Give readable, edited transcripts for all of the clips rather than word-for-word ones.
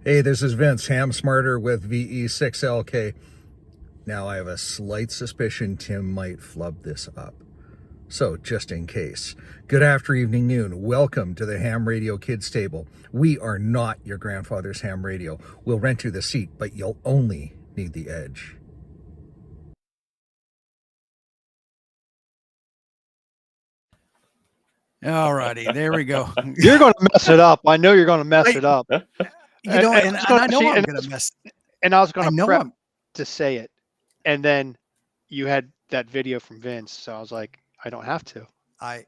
Hey, this is Vince, Ham Smarter with VE6LK. Now, I have a slight suspicion Tim might flub this up. So, just in case. Good afternoon, noon. Welcome to the Ham Radio Kids Table. We are not your grandfather's ham radio. We'll rent you the seat, but you'll only need the edge. All righty, there we go. You're going to mess it up. I know you're going to mess it up. You know, and I know I'm going to mess. And I was going to prep to say it, and then you had that video from Vince, so I was like, I don't have to. I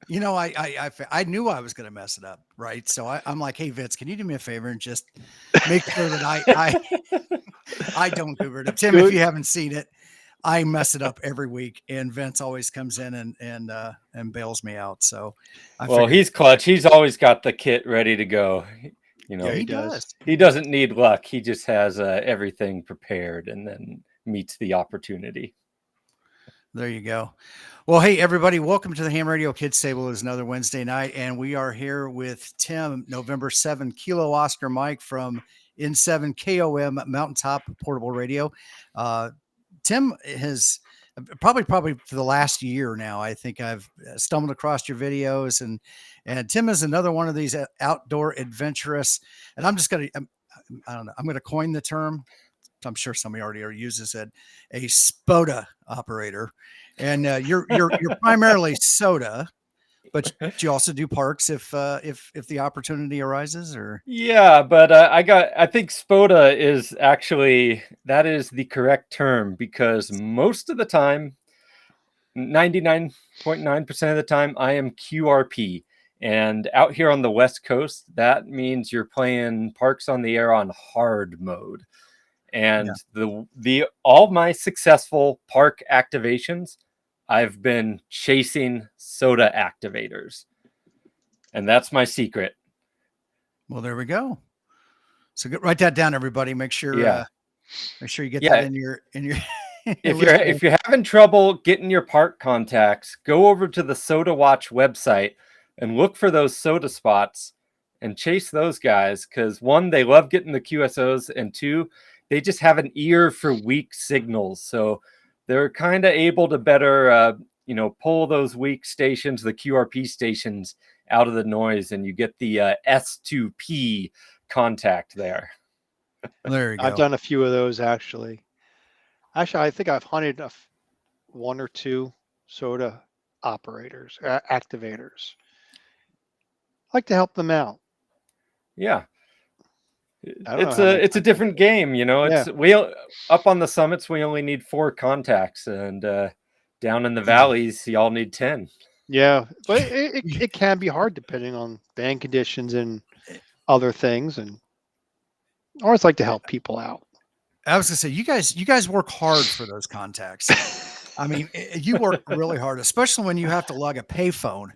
knew I was going to mess it up, right? So I'm like, hey Vince, can you do me a favor and just make sure that I don't Goober it. Tim, if you haven't seen it, I mess it up every week, and Vince always comes in and bails me out. So, he's clutch. He's always got the kit ready to go. You know, yeah, he does. He doesn't need luck. He just has everything prepared, and then meets the opportunity. There you go. Well, hey everybody, welcome to the Ham Radio Kids Table. It's another Wednesday night, and we are here with Tim, November 7 Kilo Oscar Mike from N7KOM Mountaintop Portable Radio. Tim has probably for the last year now, I think I've stumbled across your videos, and Tim is another one of these outdoor adventurous, and I'm just going to, I don't know, I'm going to coin the term. I'm sure somebody already uses it, a SOTA operator. And you're primarily SOTA, but you also do parks if the opportunity arises, or yeah. But I think SOTA is actually, that is the correct term, because most of the time, 99.9% of the time, I am QRP. And out here on the West Coast, that means you're playing Parks on the Air on hard mode. And all my successful park activations, I've been chasing SOTA activators, and that's my secret. Well, there we go. So write that down, everybody. Make sure you get that in your. If you're having trouble getting your park contacts, go over to the SOTA Watch website and look for those SOTA spots and chase those guys, because one, they love getting the QSOs, and two, they just have an ear for weak signals. So they're kind of able to better, pull those weak stations, the QRP stations, out of the noise, and you get the S2P contact there. There you go. I've done a few of those, actually. I think I've hunted one or two SOTA operators, activators. I like to help them out. Yeah. It's a different game, you know. We up on the summits, we only need 4 contacts, and down in the valleys, y'all need 10. Yeah, but it can be hard depending on band conditions and other things, and I always like to help people out. I was gonna say, you guys work hard for those contacts. I mean, you work really hard, especially when you have to lug a payphone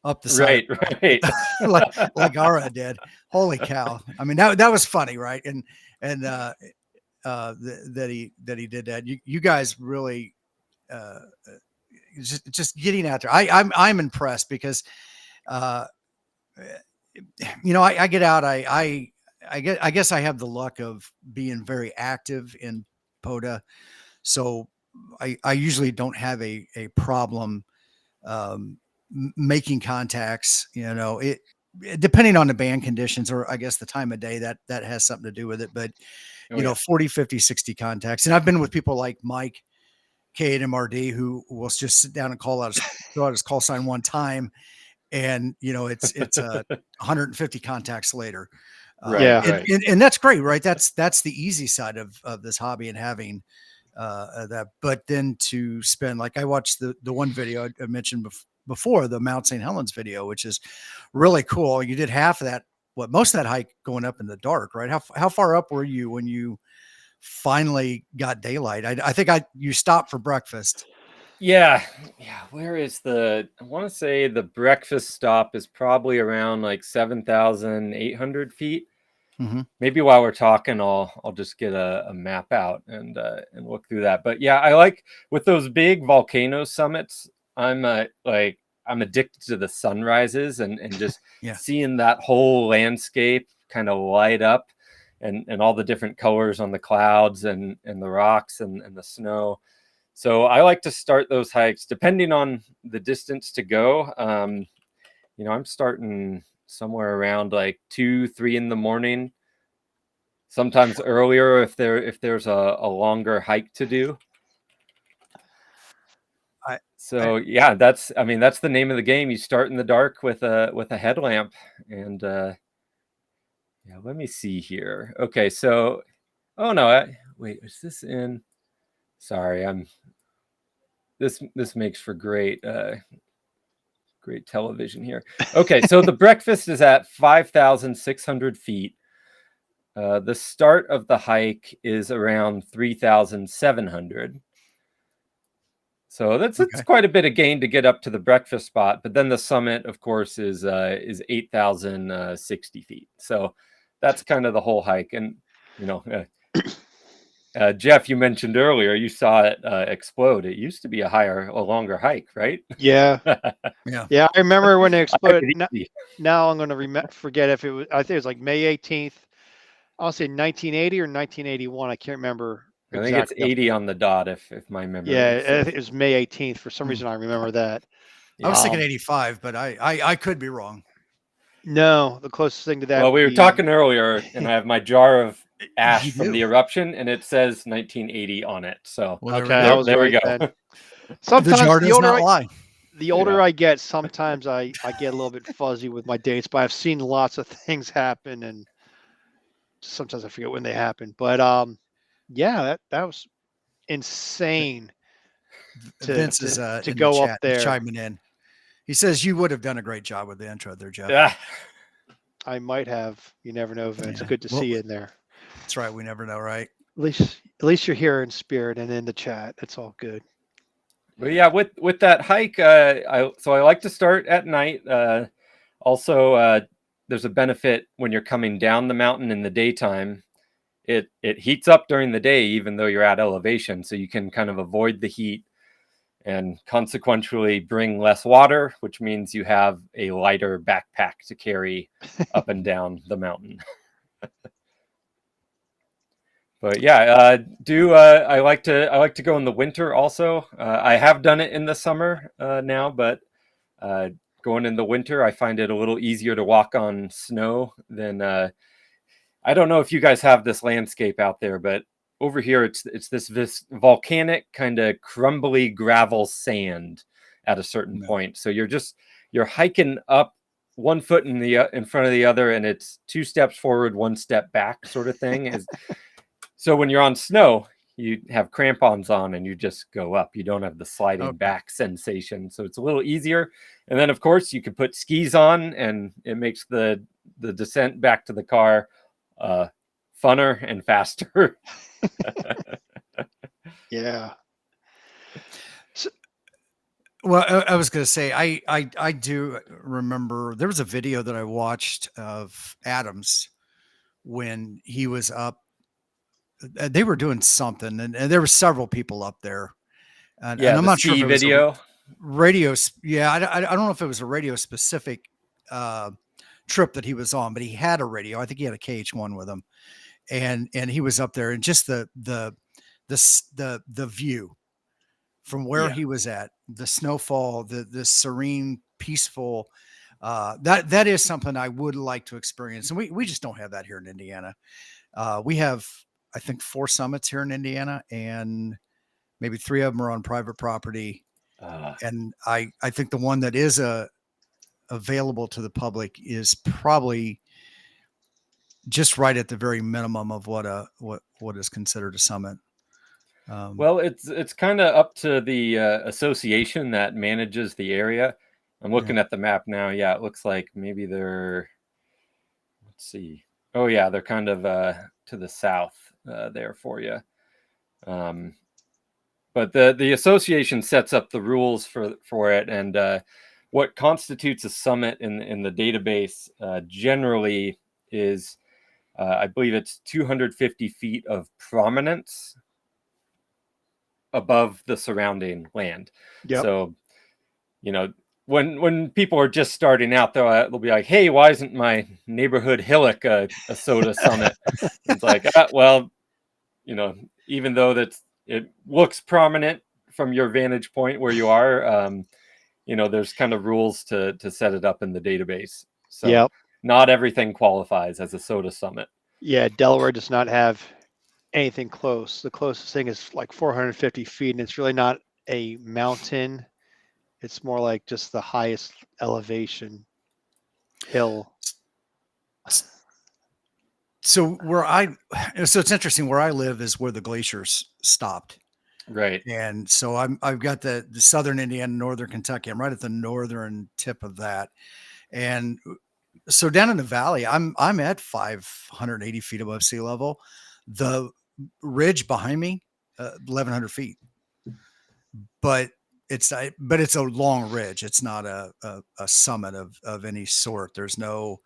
up the side, right. like Ara did. Holy cow! I mean, that was funny, right? And that he did that. You guys really just getting out there. I'm impressed, because I get out. I guess I have the luck of being very active in POTA, so I usually don't have a problem making contacts. It depending on the band conditions, or I guess the time of day, that has something to do with it. But 40, 50, 60 contacts. And I've been with people like Mike K at MRD, who will just sit down and throw out his call sign one time, and it's 150 contacts later. Right. And that's great, right? That's the easy side of this hobby, and having that. But then to spend, like, I watched the one video I mentioned before, the Mount St. Helens video, which is really cool. You did half of that, most of that hike going up in the dark, right? How far up were you when you finally got daylight? I think you stopped for breakfast. Yeah. Where is I want to say the breakfast stop is probably around like 7,800 feet. Mm-hmm. Maybe while we're talking, I'll just get a map out and look through that. But yeah, I like, with those big volcano summits, I'm addicted to the sunrises and just seeing that whole landscape kind of light up. and all the different colors on the clouds and the rocks and the snow. So I like to start those hikes depending on the distance to go. I'm starting somewhere around like 2-3 in the morning, sometimes earlier if there's a longer hike to do. That's the name of the game. You start in the dark with a headlamp. And let me see here. Okay, so wait, is this in? Sorry, this makes for great television here. Okay, so the breakfast is at 5,600 feet. The start of the hike is around 3,700. So that's quite a bit of gain to get up to the breakfast spot. But then the summit, of course, is 8,060 feet. So that's kind of the whole hike. And Jeff, you mentioned earlier you saw it explode. It used to be a longer hike, right? Yeah. Yeah. I remember when it exploded. Now I'm going to forget if it was. I think it was like May 18th. I'll say 1980 or 1981. I can't remember. I think it's 80 on the dot, if my memory. Yeah, I think it was May 18th. For some reason, I remember that. I was thinking 85, but I could be wrong. No, the closest thing to that. Well, we were talking earlier, and I have my jar of ash from the eruption, and it says 1980 on it. So okay, there we go. Sometimes the older I get, sometimes I get a little bit fuzzy with my dates, but I've seen lots of things happen, and sometimes I forget when they happen. But that was insane. Vince is to go up there, chiming in. He says you would have done a great job with the intro there, Jeff. Yeah, I might have. You never know, Vince. Good to see you in there. That's right. We never know, right? At least you're here in spirit and in the chat. That's all good. But yeah, with that hike, I like to start at night. Also, there's a benefit when you're coming down the mountain in the daytime. It heats up during the day, even though you're at elevation, so you can kind of avoid the heat and consequently bring less water, which means you have a lighter backpack to carry up and down the mountain. But yeah, I like to go in the winter also. I have done it in the summer now, but going in the winter, I find it a little easier to walk on snow than. I don't know if you guys have this landscape out there, but over here it's this volcanic kind of crumbly gravel sand at a certain point. So you're hiking up one foot in front of the other, and it's 2 steps forward, 1 step back sort of thing. So when you're on snow, you have crampons on and you just go up. You don't have the sliding back sensation. So it's a little easier. And then of course you can put skis on, and it makes the descent back to the car funner and faster. Yeah. So, well, I was going to say, I do remember there was a video that I watched of Adams when he was up. They were doing something, and there were several people up there. And I'm not sure if it was video. Radio. Yeah, I don't know if it was a radio specific trip that he was on, but he had a radio. I think he had a KH1 with him, and he was up there, and just the view from where he was at, the snowfall, the serene, peaceful. That is something I would like to experience, and we just don't have that here in Indiana. We have, I think, 4 summits here in Indiana, and maybe 3 of them are on private property. And I think the one that is available to the public is probably just right at the very minimum of what is considered a summit. Well, it's kind of up to the association that manages the area. I'm looking at the map now. Yeah, it looks like maybe they're, let's see. Oh yeah, they're kind of to the south there for you. But the association sets up the rules for it, and what constitutes a summit in the database generally is, I believe it's 250 feet of prominence above the surrounding land. Yep. So, when people are just starting out, they'll be like, "Hey, why isn't my neighborhood hillock a SOTA summit?" It's like, well, even though it looks prominent from your vantage point where you are, there's kind of rules to set it up in the database. So Yep. not everything qualifies as a SOTA summit. Yeah, Delaware does not have anything close. The closest thing is like 450 feet, and it's really not a mountain. It's more like just the highest elevation hill. So it's interesting. Where I live is where the glaciers stopped. Right. And so I've got the southern Indiana, northern Kentucky. I'm right at the northern tip of that. And so down in the valley, I'm at 580 feet above sea level. The ridge behind me, 1,100 feet. But it's a long ridge. It's not a summit of any sort. There's no,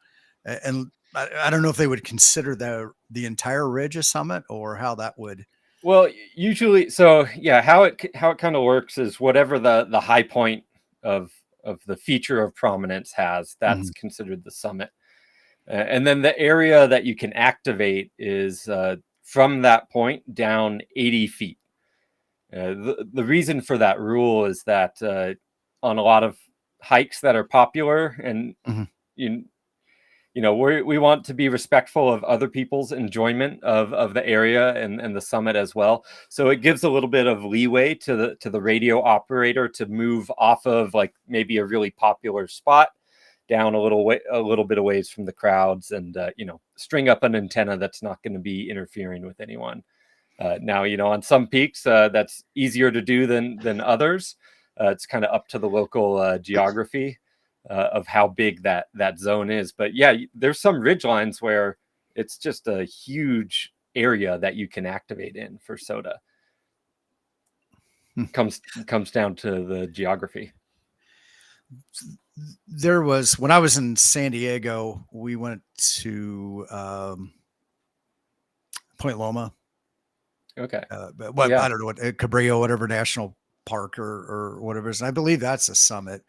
and I don't know if they would consider the entire ridge a summit or how that would. Well, usually, so yeah, how it kind of works is whatever the high point of the feature of prominence has, that's considered the summit. And then the area that you can activate is from that point down 80 feet. The reason for that rule is that on a lot of hikes that are popular, and we want to be respectful of other people's enjoyment of the area and the summit as well. So it gives a little bit of leeway to the radio operator to move off of like maybe a really popular spot down a little bit of ways from the crowds, and string up an antenna that's not going to be interfering with anyone. Now, on some peaks that's easier to do than others. It's kind of up to the local geography of how big that zone is. But yeah, there's some ridge lines where it's just a huge area that you can activate in for SOTA. Comes down to the geography. There was, when I was in San Diego, we went to Point Loma. Okay. I don't know what, Cabrillo, whatever national park or whatever it is. And I believe that's a summit.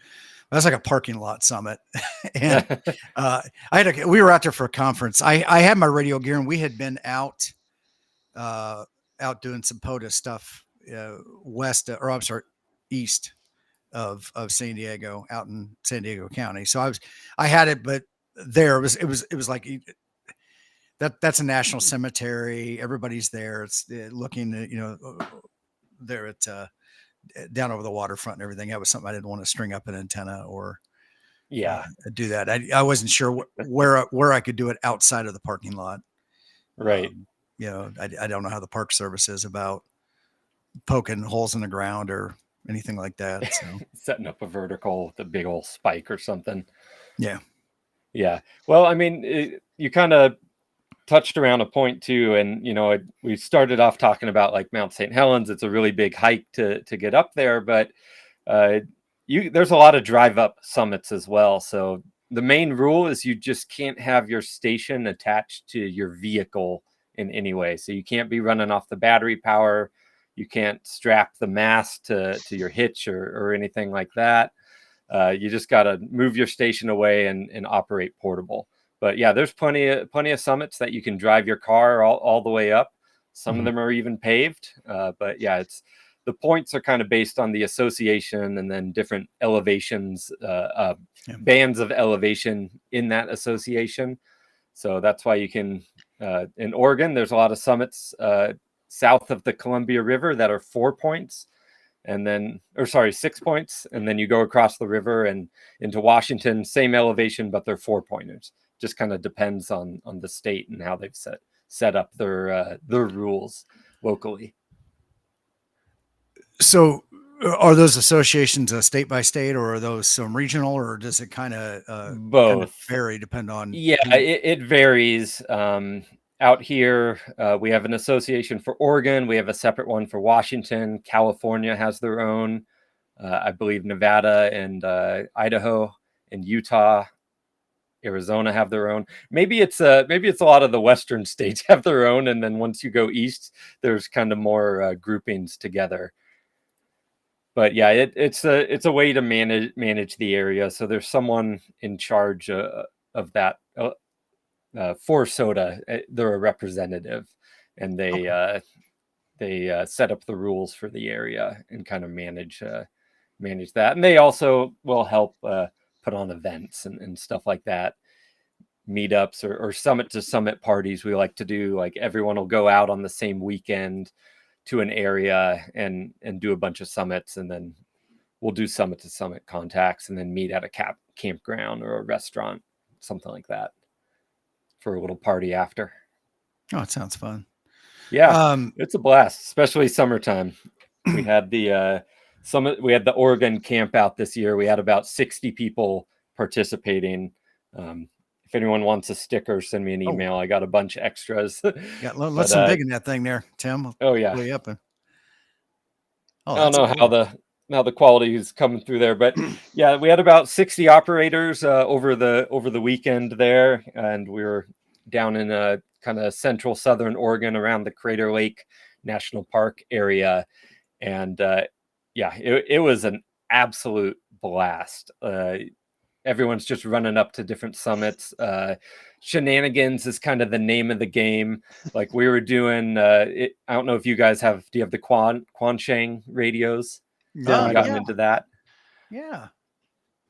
That's like a parking lot summit. And we were out there for a conference. I had my radio gear, and we had been out doing some POTA stuff east of San Diego, out in San Diego County. So I had it, but there it was like that's a national cemetery. Everybody's there. It's looking at, there at down over the waterfront and everything. That was something I didn't want to string up an antenna or do that. I wasn't sure where I could do it outside of the parking lot. Right. I don't know how the Park Service is about poking holes in the ground or anything like that. So. Setting up a vertical with a big old spike or something. Yeah. Yeah. Well, I mean, you kind of touched around a point too, and we started off talking about like Mount St. Helens. It's a really big hike to get up there, but there's a lot of drive up summits as well. So the main rule is you just can't have your station attached to your vehicle in any way. So you can't be running off the battery power. You can't strap the mast to your hitch or anything like that. You just got to move your station away and operate portable. But yeah, there's plenty of summits that you can drive your car all the way up. Some of them are even paved. But yeah, the points are kind of based on the association and then different elevations, bands of elevation in that association. So that's why you can, in Oregon, there's a lot of summits south of the Columbia River that are 4 points. And then, 6 points. And then you go across the river and into Washington, same elevation, but they're 4-pointers. Just kind of depends on the state and how they've set up their rules locally. So are those associations state by state, or are those some regional, or does it kind of both vary depend on? Yeah, it varies. Out here, we have an association for Oregon. We have a separate one for Washington. California has their own. I believe Nevada and Idaho and Utah, Arizona have their own. Maybe it's a lot of the Western states have their own, and then once you go east, there's kind of more groupings together. but yeah, it's a way to manage the area. So there's someone in charge of that for SOTA. They're a representative, and they set up the rules for the area and kind of manage that. And they also will help put on events and stuff like that, meetups or summit to summit parties. We like to do, like, everyone will go out on the same weekend to an area and do a bunch of summits, and then we'll do summit to summit contacts and then meet at a campground or a restaurant, something like that, for a little party after. Oh, it sounds fun. Yeah, it's a blast, especially summertime. We had the we had the Oregon camp out this year. We had about 60 people participating. If anyone wants a sticker, send me an email. I got a bunch of extras. Yeah, let's some digging that thing there, Tim. Oh yeah. Way up. I don't know how the quality is coming through there, but yeah, we had about 60 operators over the weekend there, and we were down in kind of central southern Oregon around the Crater Lake National Park area, and yeah, it was an absolute blast. Everyone's just running up to different summits. Shenanigans is kind of the name of the game. Like, we were doing, I don't know if you guys do you have the Quansheng radios? No, Have you gotten into that? Yeah.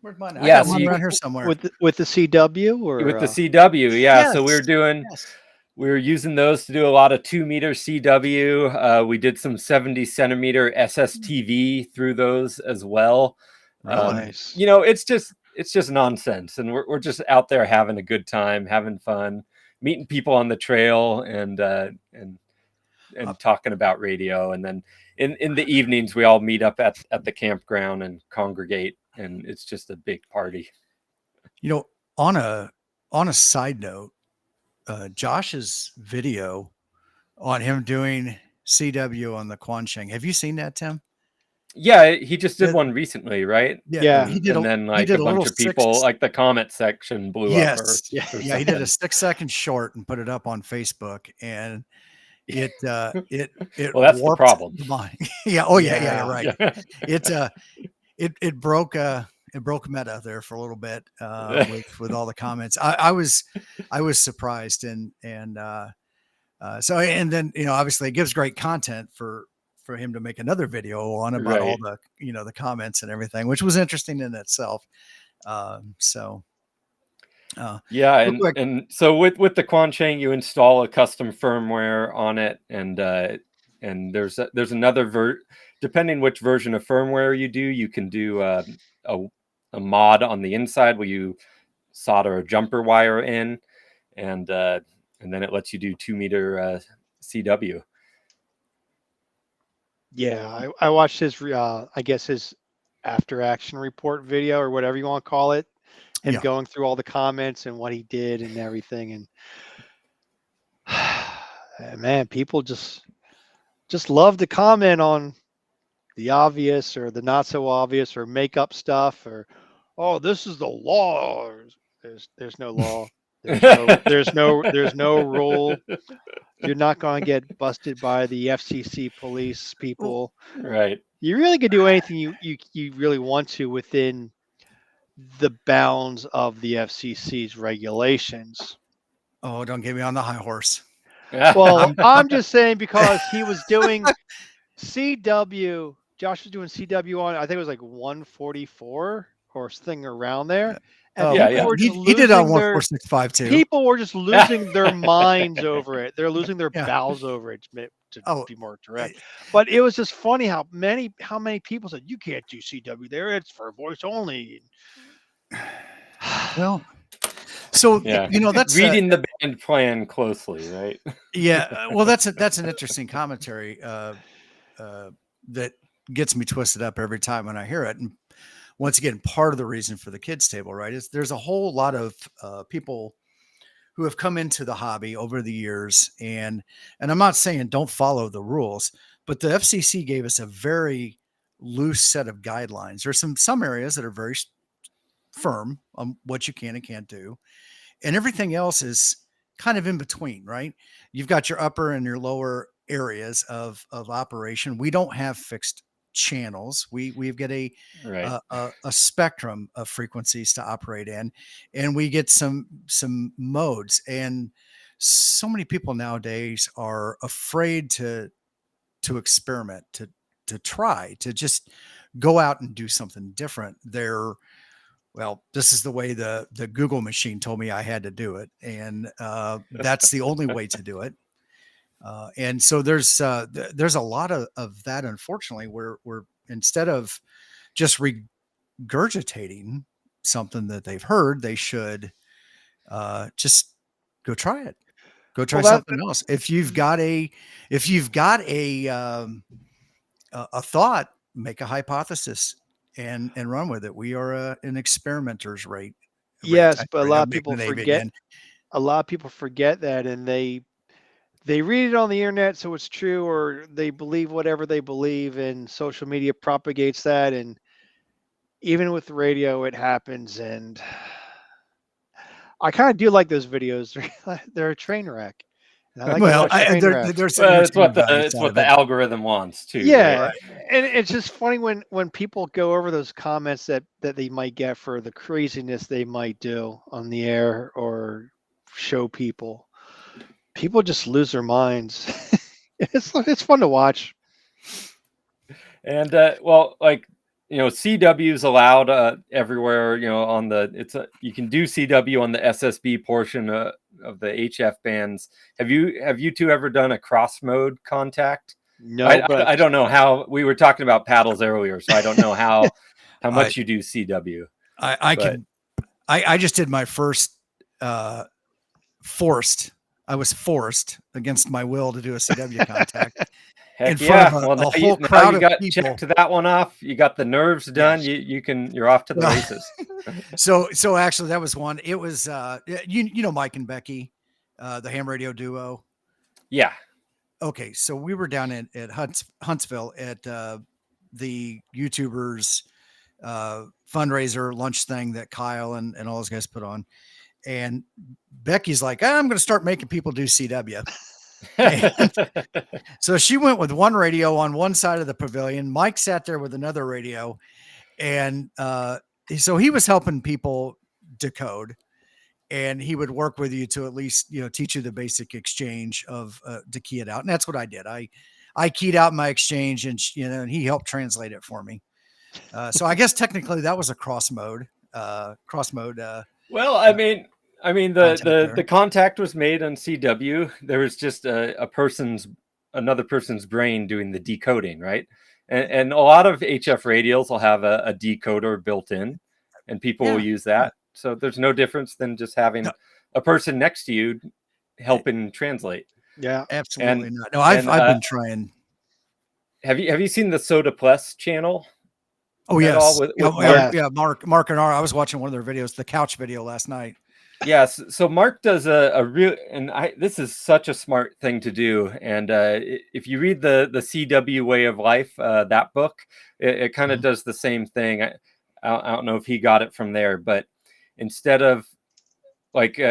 Where's mine? Yeah, I got so one you- around here somewhere. with the CW or With the CW, yeah. Yes. So we were using those to do a lot of 2-meter CW. We did some 70-centimeter SSTV through those as well. Nice. You know, it's just nonsense, and we're just out there having a good time, having fun, meeting people on the trail, and talking about radio. And then in the evenings, we all meet up at the campground and congregate, and it's just a big party. You know, on a side note, Josh's video on him doing CW on the Quansheng. Have you seen that, Tim? Yeah, he just did one recently, right? Yeah. He did. And then, like, did a little bunch of people, 6 like, the comment section blew up. Yeah, he did a 6-second short and put it up on Facebook, and it Well, that's the warped problem. my yeah. Oh yeah, Yeah. you're right. It broke meta there for a little bit with all the comments. I was surprised, and so, and then, you know, obviously it gives great content for him to make another video on about all the, you know, the comments and everything, which was interesting in itself. Yeah, real quick. and so with the Quansheng, you install a custom firmware on it, and there's another depending which version of firmware you do, you can do a mod on the inside where you solder a jumper wire in, and then it lets you do 2-meter CW. Yeah, I watched his I guess his after action report video, or whatever you want to call it, him going through all the comments and what he did and everything. And man, people just love to comment on the obvious or the not so obvious, or make up stuff, or, oh, this is the law. There's no law. There's no rule. You're not going to get busted by the FCC police people. Right. You really could do anything you really want to within the bounds of the FCC's regulations. Oh, don't get me on the high horse. Well, I'm just saying, because he was doing CW. Josh was doing CW on, I think it was like 144 or something around there. And he did on 146.5 too. People were just losing their minds over it. They're losing their bowels over it, to be more direct. But it was just funny how many people said, you can't do CW there. It's for voice only. Well, so you know, that's reading the band plan closely, right? Yeah. Well, that's an interesting commentary that gets me twisted up every time when I hear it. And once again, part of the reason for the kids table, right, is there's a whole lot of people who have come into the hobby over the years, and I'm not saying don't follow the rules, but the FCC gave us a very loose set of guidelines. There's some areas that are very firm on what you can and can't do, and everything else is kind of in between, right? You've got your upper and your lower areas of operation. We don't have fixed channels. We've got a Right. a spectrum of frequencies to operate in, and we get some modes. And so many people nowadays are afraid to experiment, to try, to just go out and do something different. Well, this is the way the Google machine told me I had to do it, and that's the only way to do it. And so there's a lot of that, unfortunately, where instead of just regurgitating something that they've heard, they should just go try it. Go try Well, that something else. If you've got a thought, make a hypothesis and run with it. We are an experimenter's rate. yes, but a Sorry, lot I'm of making people an AV forget. again. A lot of people forget that, and they read it on the internet, so it's true, or they believe whatever they believe, and social media propagates that. And even with radio, it happens. And I kind of do like those videos. They're a train wreck, and I like to Well, watch train wrecks. there's some Well, it's entertainment what the value it's side what of the it. algorithm wants too, right? Yeah, and it's just funny when people go over those comments that they might get for the craziness they might do on the air or show people. People just lose their minds. It's fun to watch. And well, like CW is allowed everywhere. On the you can do CW on the SSB portion of the HF bands. Have you two ever done a cross mode contact? No, but I don't know how. We were talking about paddles earlier, so I don't know how much I you do CW. I just did my first forced. I was forced against my will to do a CW contact in Heck front yeah! of Well, a whole now crowd you of got people. checked that one off. You got the nerves done. Yes. You're off to the Well, races. So actually that was one. It was you know Mike and Becky, the ham radio duo. Yeah. Okay, so we were down at Huntsville at the YouTubers fundraiser lunch thing that Kyle and all those guys put on. And Becky's like, I'm going to start making people do CW. And so she went with one radio on one side of the pavilion. Mike sat there with another radio. And so he was helping people decode, and he would work with you to at least, teach you the basic exchange of to key it out. And that's what I did. I keyed out my exchange, and and he helped translate it for me. So I guess technically that was a cross mode. Well, I mean, the contact was made on CW. There was just another person's brain doing the decoding, right? And a lot of HF radios will have a decoder built in, and people will use that. So there's no difference than just having a person next to you helping translate. Yeah, absolutely not. No, I've been trying. Have you seen the SOTA Plus channel? Oh yes, with Mark and R. I was watching one of their videos, the couch video last night. Yes, so Mark does a real, and this is such a smart thing to do. And if you read the CW Way of Life, that book, it kind of does the same thing. I don't know if he got it from there, but instead of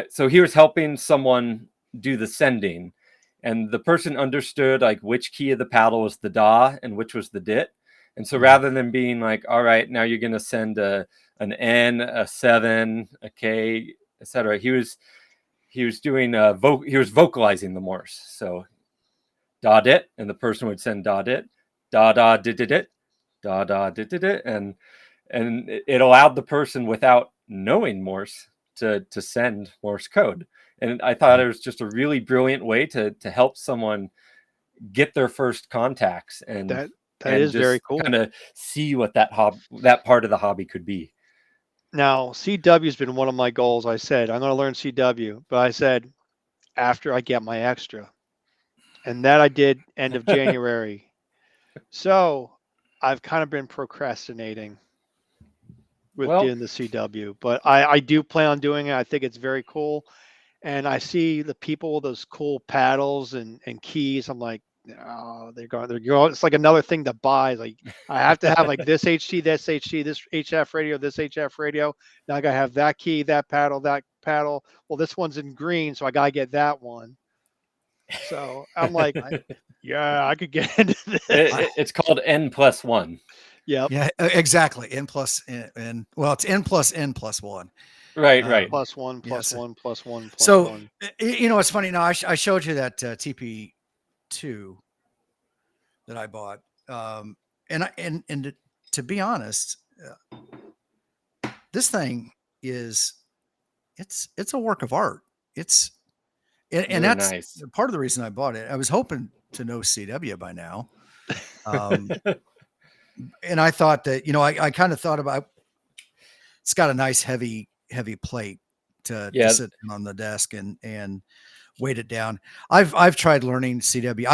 so he was helping someone do the sending, and the person understood which key of the paddle was the da and which was the dit. And so rather than being all right, now you're going to send an N, a 7, a K, etc., he was doing he was vocalizing the Morse. So da dit, and the person would send da dit, da da dit dit dit, da da dit dit dit, and it allowed the person without knowing Morse to send Morse code. And I thought it was just a really brilliant way to help someone get their first contacts, and that is very cool. Kind of see what that part of the hobby could be. Now, CW has been one of my goals. I said I'm going to learn CW, but I said after I get my extra, and that I did end of January. So I've kind of been procrastinating with doing the CW, but I do plan on doing it. I think it's very cool, and I see the people with those cool paddles and keys. I'm like, oh, they're going. It's like another thing to buy. Like I have to have this HT, this HT, this HF radio, this HF radio. Now I gotta have that key, that paddle, that paddle. Well, this one's in green, so I gotta get that one. So I'm like, yeah, I could get into this. It's called N+1. Yep. Yeah, exactly. N plus N. Well, it's N plus N plus one. Right, right. Plus one, plus yes. one, plus one, plus So, one. it's funny. Now, I showed you that TP2 that I bought. And to be honest, this thing is, it's a work of art. It's, and Really that's nice. part of the reason I bought it. I was hoping to know CW by now. And I thought that, I kind of thought about, it's got a nice heavy plate to sit on the desk and weight it down. I've tried learning CW.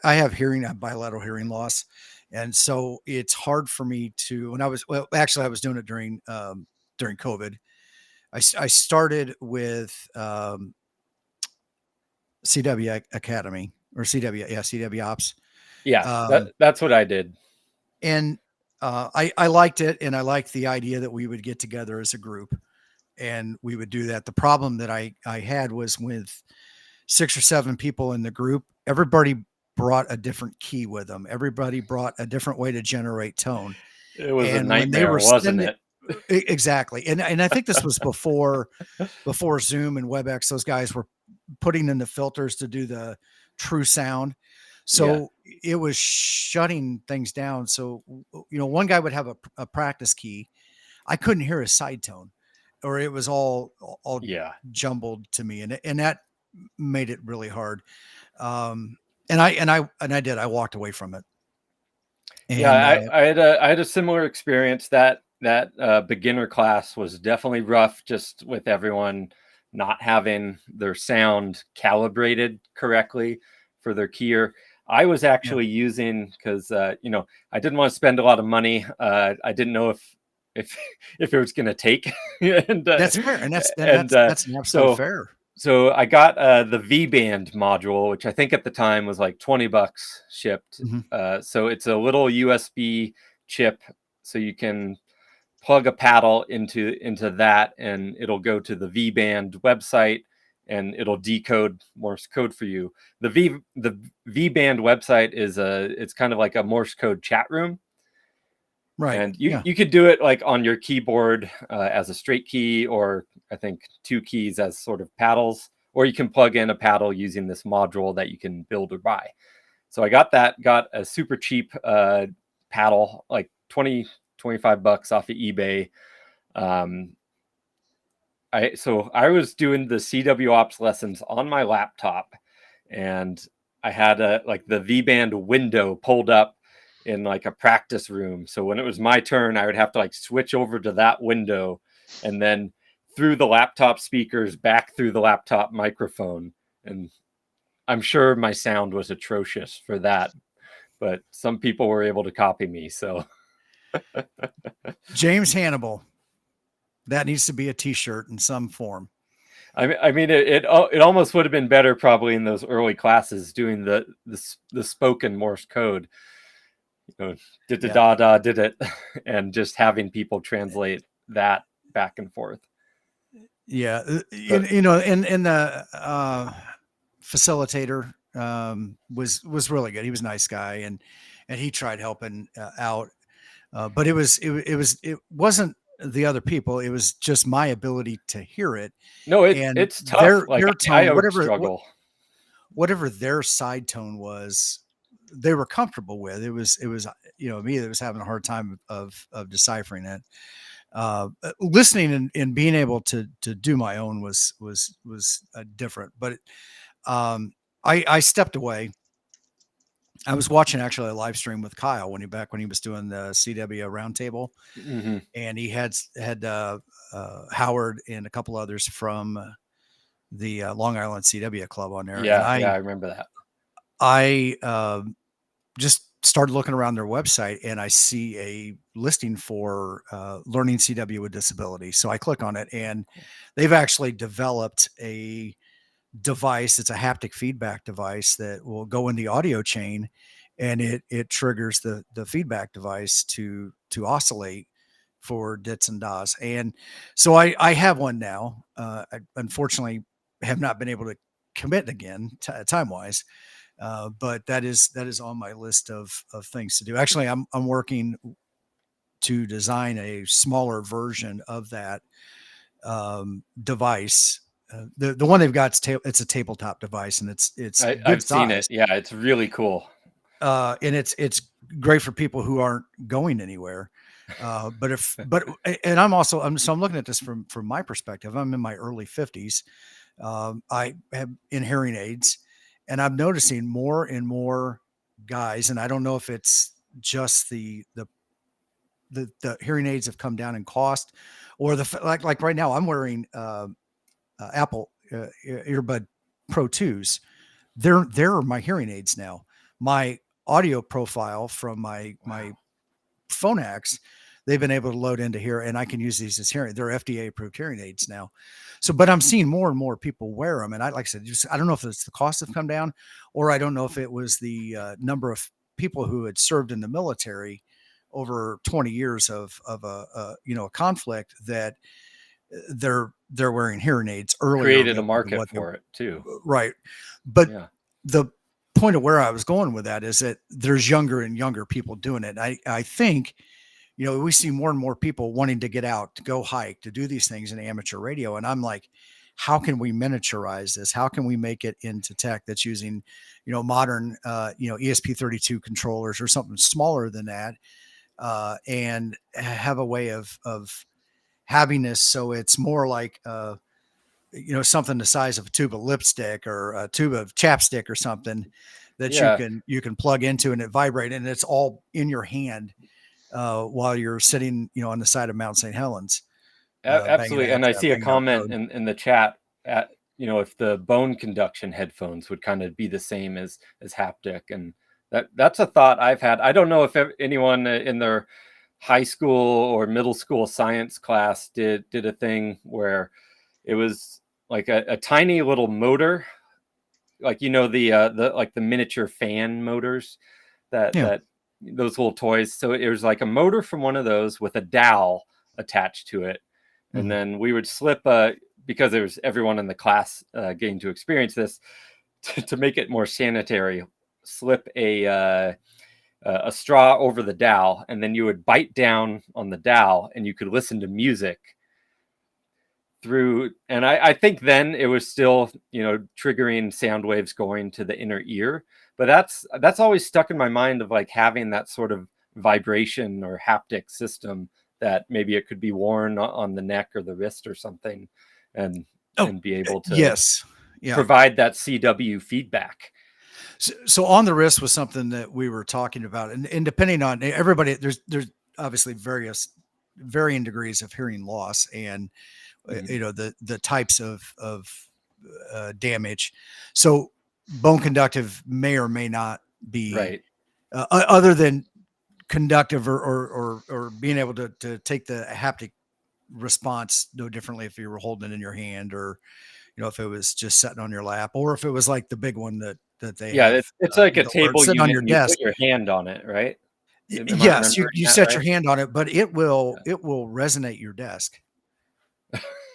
I have bilateral hearing loss. And so it's hard for me to, I was doing it during COVID. I started with CW Academy or CW Ops. Yeah, that's what I did. And I liked it, and I liked the idea that we would get together as a group and we would do that. The problem that I had was with 6 or 7 people in the group, everybody brought a different key with them. Everybody brought a different way to generate tone. It was a nightmare, wasn't it? Exactly. And I think this was before Zoom and WebEx. Those guys were putting in the filters to do the true sound. So it was shutting things down. So, one guy would have a practice key. I couldn't hear his side tone, or it was all jumbled to me. And that made it really hard. And I walked away from it. And, I had a similar experience. That beginner class was definitely rough, just with everyone not having their sound calibrated correctly for their keyer. I was actually using, because I didn't want to spend a lot of money. I didn't know if it was going to take. And that's fair, and that's an absolute fair. So I got the V-band module, which I think at the time was like $20 shipped. Mm-hmm. So it's a little USB chip, so you can plug a paddle into that, and it'll go to the V-band website, and it'll decode Morse code for you. The V-band website it's kind of like a Morse code chat room. Right. And you could do it like on your keyboard as a straight key, or I think 2 keys as sort of paddles, or you can plug in a paddle using this module that you can build or buy. So I got a super cheap paddle, like $25 off of eBay. I was doing the CW Ops lessons on my laptop, and I had the V-band window pulled up in like a practice room. So when it was my turn, I would have to like switch over to that window, and then through the laptop speakers back through the laptop microphone. And I'm sure my sound was atrocious for that, but some people were able to copy me. So James Hannibal, that needs to be a t-shirt in some form. I mean, it almost would have been better probably in those early classes doing the spoken Morse code. Did it, and just having people translate that back and forth. Yeah, and the facilitator was really good. He was a nice guy, and he tried helping out, but it wasn't the other people. It was just my ability to hear it. No, it's tough. Their tone, whatever their side tone was, they were comfortable with. It was me that was having a hard time of deciphering it. Listening and being able to do my own was different. But I stepped away. I was watching actually a live stream with Kyle when he was doing the CW roundtable, and he had Howard and a couple others from the Long Island CW club on there. Yeah, I remember that. I just started looking around their website, and I see a listing for learning CW with disability. So I click on it, and they've actually developed a device. It's a haptic feedback device that will go in the audio chain, and it triggers the feedback device to oscillate for dits and das. And so I have one now. I unfortunately have not been able to commit again time wise. But that is on my list of things to do. Actually, I'm working to design a smaller version of that device. The one they've got, it's a tabletop device, and it's good I've size. seen it. Yeah, it's really cool. And it's great for people who aren't going anywhere. And I'm looking at this from my perspective. I'm in my early 50s. I have in hearing aids, and I'm noticing more and more guys, and I don't know if it's just the hearing aids have come down in cost, or like right now I'm wearing Apple earbud Pro 2s. They're my hearing aids now. My audio profile from my Phonax, they've been able to load into here, and I can use these as hearing. They're FDA approved hearing aids now. So, but I'm seeing more and more people wear them, and like I said, I don't know if it's the cost have come down, or I don't know if it was the number of people who had served in the military over 20 years of a conflict, that they're wearing hearing aids earlier. Created a market for it too. Right. But the point of where I was going with that is that there's younger and younger people doing it. I think, we see more and more people wanting to get out, to go hike, to do these things in amateur radio. And I'm like, how can we miniaturize this? How can we make it into tech that's using, modern, ESP32 controllers or something smaller than that, and have a way of having this so it's more like, something the size of a tube of lipstick or a tube of chapstick or something that you can plug into, and it vibrates, and it's all in your hand while you're sitting, on the side of Mount St. Helens. Absolutely. And I see a comment in the chat at, if the bone conduction headphones would kind of be the same as haptic. And that's a thought I've had. I don't know if anyone in their high school or middle school science class did a thing where it was like a tiny little motor, like, the miniature fan motors that those little toys. So it was like a motor from one of those with a dowel attached to it. And then we would slip, because there was everyone in the class getting to experience this, to make it more sanitary, slip a straw over the dowel, and then you would bite down on the dowel, and you could listen to music through. And I think then it was still, triggering sound waves going to the inner ear. But that's always stuck in my mind, of like having that sort of vibration or haptic system, that maybe it could be worn on the neck or the wrist or something, and be able to provide that CW feedback. So on the wrist was something that we were talking about, and depending on everybody, there's obviously varying degrees of hearing loss, and the types of damage. So bone conductive may or may not be right. Other than conductive or being able to take the haptic response no differently if you were holding it in your hand, or if it was just sitting on your lap, or if it was like the big one that they have, it's like a table sitting unit, on your desk. Put your hand on it, right? Yes, you set your hand on it, but it will resonate your desk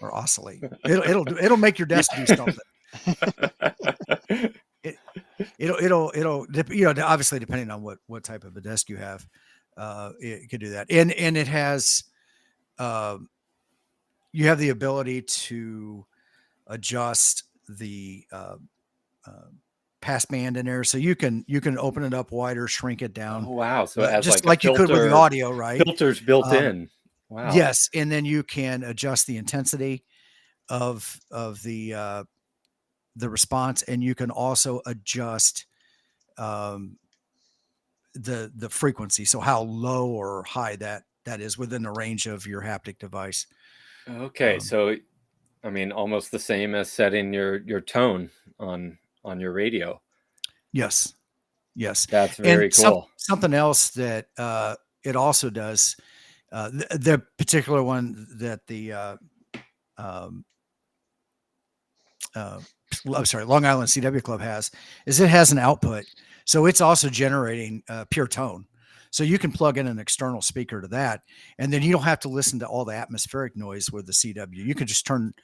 or oscillate. It'll make your desk do something. It'll obviously, depending on what type of a desk you have, it could do that. And it has, you have the ability to adjust the pass band in there, so you can open it up wider, shrink it down. Oh, wow! So it has just like you could with the audio, right? Filters built in. Wow. Yes, and then you can adjust the intensity of the response, and you can also adjust the frequency, so how low or high that is within the range of your haptic device. Okay, so I mean, almost the same as setting your tone on your radio. Yes, That's very cool. Something else that it also does, the particular one that the Long Island CW Club has, is it has an output, so it's also generating pure tone. So you can plug in an external speaker to that, and then you don't have to listen to all the atmospheric noise with the CW. You can just turn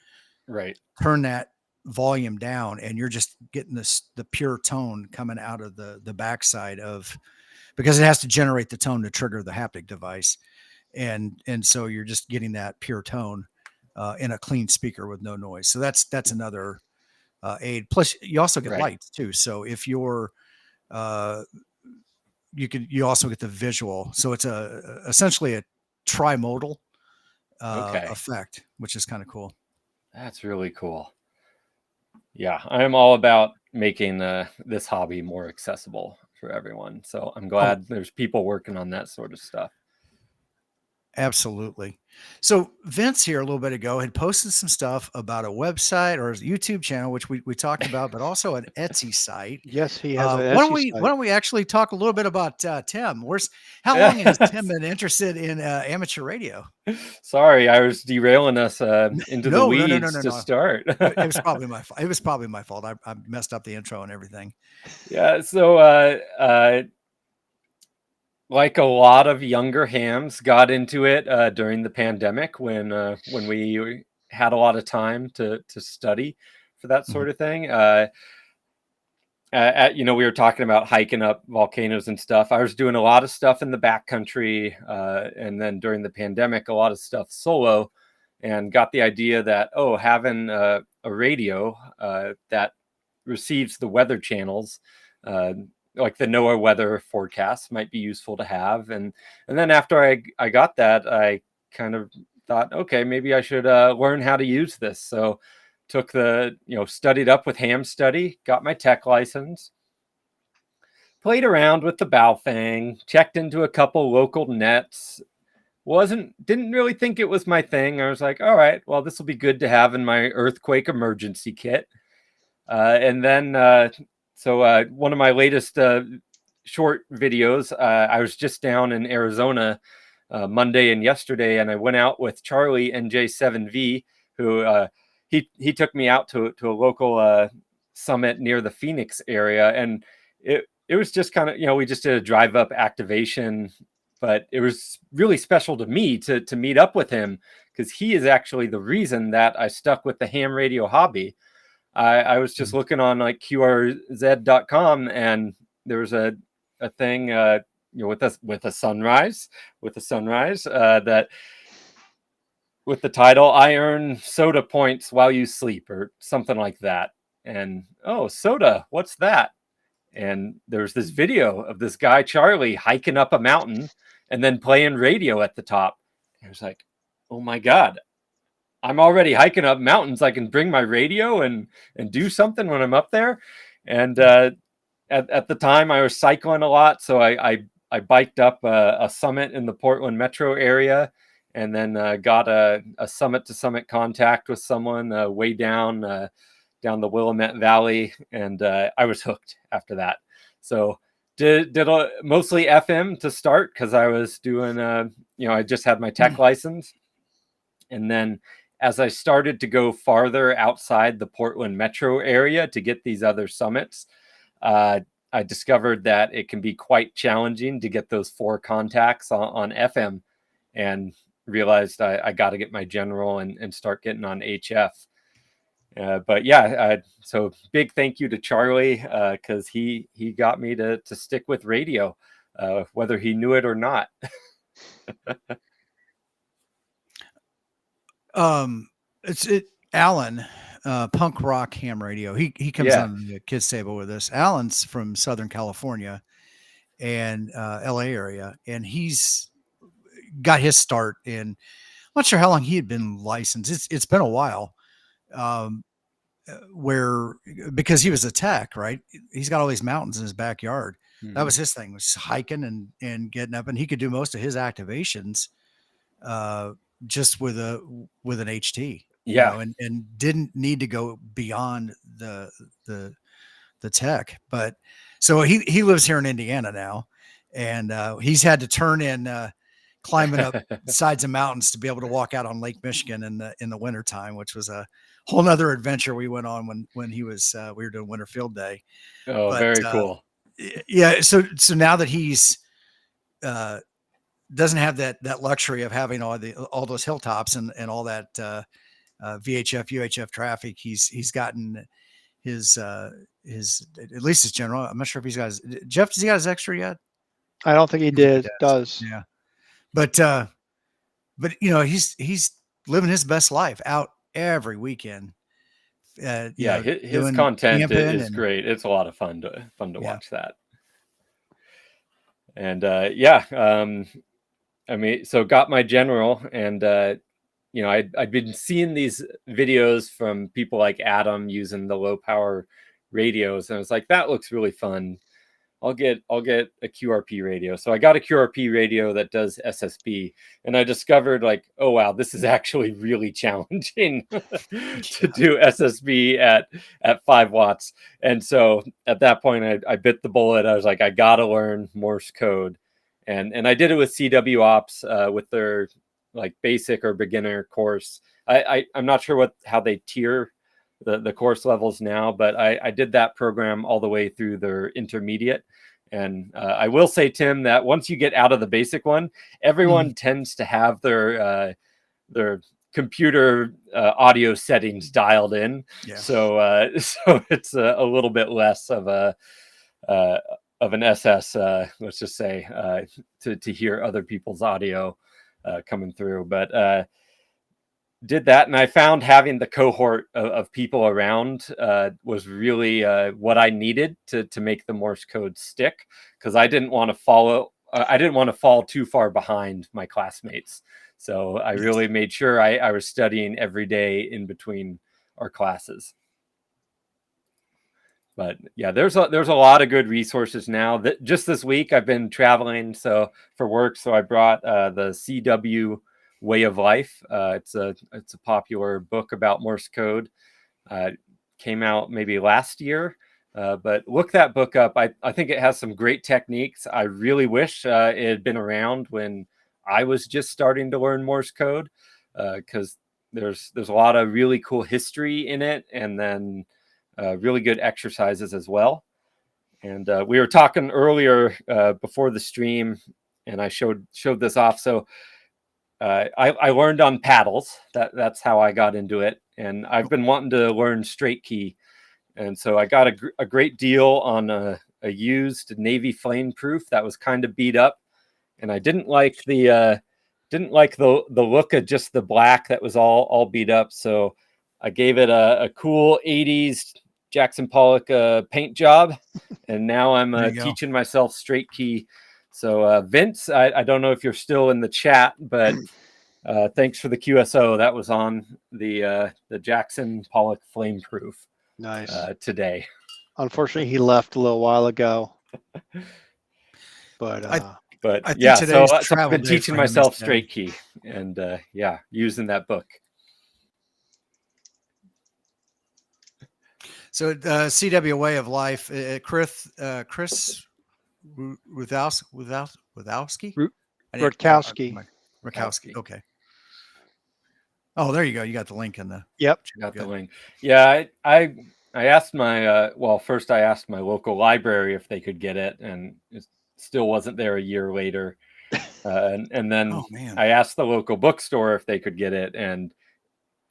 that volume down, and you're just getting the pure tone coming out of the backside of, because it has to generate the tone to trigger the haptic device. And so you're just getting that pure tone in a clean speaker with no noise. So that's another aid. Plus you also get lights too. So if you're, you also get the visual. So it's essentially a trimodal effect, which is kind of cool. That's really cool. Yeah, I'm all about making this hobby more accessible for everyone. So I'm glad there's people working on that sort of stuff. Absolutely. So Vince here a little bit ago had posted some stuff about a website or a YouTube channel, which we talked about, but also an Etsy site. Yes, he has an why Etsy don't we actually talk a little bit about Tim? How long has Tim been interested in amateur radio? Sorry, I was derailing us into the weeds to start. It was probably my fault. It was probably my fault. I messed up the intro and everything. Yeah. So like a lot of younger hams, got into it during the pandemic when we had a lot of time to study for that sort of thing. We were talking about hiking up volcanoes and stuff. I was doing a lot of stuff in the backcountry, and then during the pandemic, a lot of stuff solo, and got the idea that having a radio that receives the weather channels, like the NOAA weather forecasts, might be useful to have. And then after I got that, I kind of thought, okay, maybe I should learn how to use this. So took studied up with Ham Study, got my tech license, played around with the bow thing, checked into a couple local nets. Didn't really think it was my thing. I was like, all right, well, this will be good to have in my earthquake emergency kit. And then so one of my latest short videos, I was just down in Arizona Monday and yesterday, and I went out with Charlie NJ7V, who he took me out to a local summit near the Phoenix area, and it was just kind of, we just did a drive up activation, but it was really special to me to meet up with him, because he is actually the reason that I stuck with the ham radio hobby. I was just looking on like qrz.com, and there was a thing with a sunrise that with the title, I earn SOTA points while you sleep, or something like that. And SOTA, what's that? And there's this video of this guy Charlie hiking up a mountain and then playing radio at the top. And I was like, oh my God, I'm already hiking up mountains. I can bring my radio and do something when I'm up there. And at the time I was cycling a lot, so I biked up a summit in the Portland metro area, and then got a summit to summit contact with someone way down the Willamette Valley, and I was hooked after that. So did mostly FM to start, because I was doing I just had my tech license, and then as I started to go farther outside the Portland metro area to get these other summits, I discovered that it can be quite challenging to get those 4 contacts on FM, and realized I got to get my general and start getting on HF. But yeah, so big thank you to Charlie, because he got me to stick with radio, whether he knew it or not. Alan, punk rock ham radio. He comes on the Kids Table with us. Alan's from Southern California and LA area, and he's got his start in, I'm not sure how long he had been licensed. It's been a while. Because he was a tech, right? He's got all these mountains in his backyard. Mm-hmm. That was his thing, was hiking and getting up, and he could do most of his activations just with an HT, and didn't need to go beyond the tech. But so he lives here in Indiana now, and he's had to turn in climbing up sides of mountains to be able to walk out on Lake Michigan in the wintertime, which was a whole nother adventure we went on when he was we were doing winter field day. Very cool. Yeah. So now that he's doesn't have that luxury of having all those hilltops and all that VHF, UHF traffic. He's gotten his at least his general. I'm not sure if he's got his, Jeff. Does he got his extra yet? I don't think he did. Does. Yeah, but you know, he's living his best life out every weekend. His content is and, great. It's a lot of fun to watch that. And I mean, so got my general, and you know, I'd been seeing these videos from people like Adam using the low power radios, and I was like, that looks really fun. I'll get a QRP radio. So I got a QRP radio that does SSB, and I discovered, like, oh wow, this is actually really challenging to do SSB at 5 watts. And so at that point, I bit the bullet. I was like, I gotta learn Morse code, and I did it with CW Ops with their like basic or beginner course. I'm not sure how they tier the course levels now, but I did that program all the way through their intermediate. And I will say, Tim, that once you get out of the basic one, everyone tends to have their computer audio settings dialed in. Yeah. So it's a little bit less of an SS, let's just say, to hear other people's audio coming through. But did that, and I found having the cohort of people around was really what I needed to make the Morse code stick, because I didn't want to fall too far behind my classmates. So I really made sure I was studying every day in between our classes. But yeah, there's a lot of good resources now. Just this week I've been traveling for work, so I brought the CW Way of Life. It's a popular book about Morse code. Came out maybe last year, but look that book up. I think it has some great techniques. I really wish it had been around when I was just starting to learn Morse code, because there's a lot of really cool history in it, and then really good exercises as well. And we were talking earlier before the stream, and I showed this off. So I learned on paddles. That's how I got into it. And I've been wanting to learn straight key. And so I got a great deal on a used Navy flameproof that was kind of beat up. And I didn't like the look of just the black that was all beat up. So I gave it a cool 80s Jackson Pollock paint job. And now I'm teaching myself straight key. So Vince, I don't know if you're still in the chat, but thanks for the QSO. That was on the Jackson Pollock flameproof. Nice. Today. Unfortunately, he left a little while ago. But I yeah, so I've been teaching myself straight key, and using that book. So CW Way of Life, Chris Ruthowski? Rutkowski. Okay. Oh, there you go. You got the link in the. Yep. Got the link. Yeah, I asked my first I asked my local library if they could get it, and it still wasn't there a year later. And then I asked the local bookstore if they could get it, and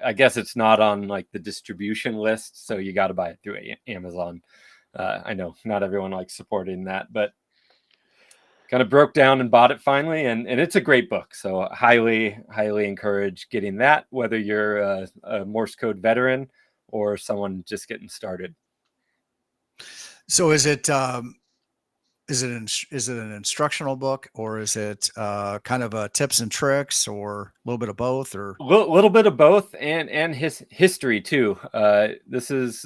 I guess it's not on like the distribution list, so you got to buy it through Amazon. I know not everyone likes supporting that, but kind of broke down and bought it finally, and it's a great book. So highly encourage getting that, whether you're a Morse code veteran or someone just getting started. So is it an instructional book, or is it kind of a tips and tricks, or a little bit of both, or a little bit of both, and his history too? This is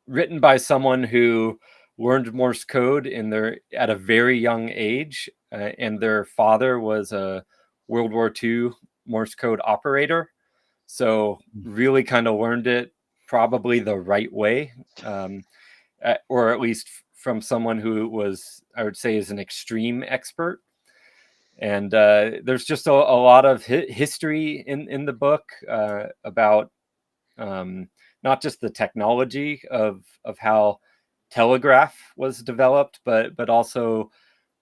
written by someone who learned Morse code at a very young age, and their father was a World War II Morse code operator. So really kind of learned it probably the right way, or at least from someone who was, I would say, is an extreme expert. And there's just a lot of history in the book about not just the technology of how telegraph was developed, but also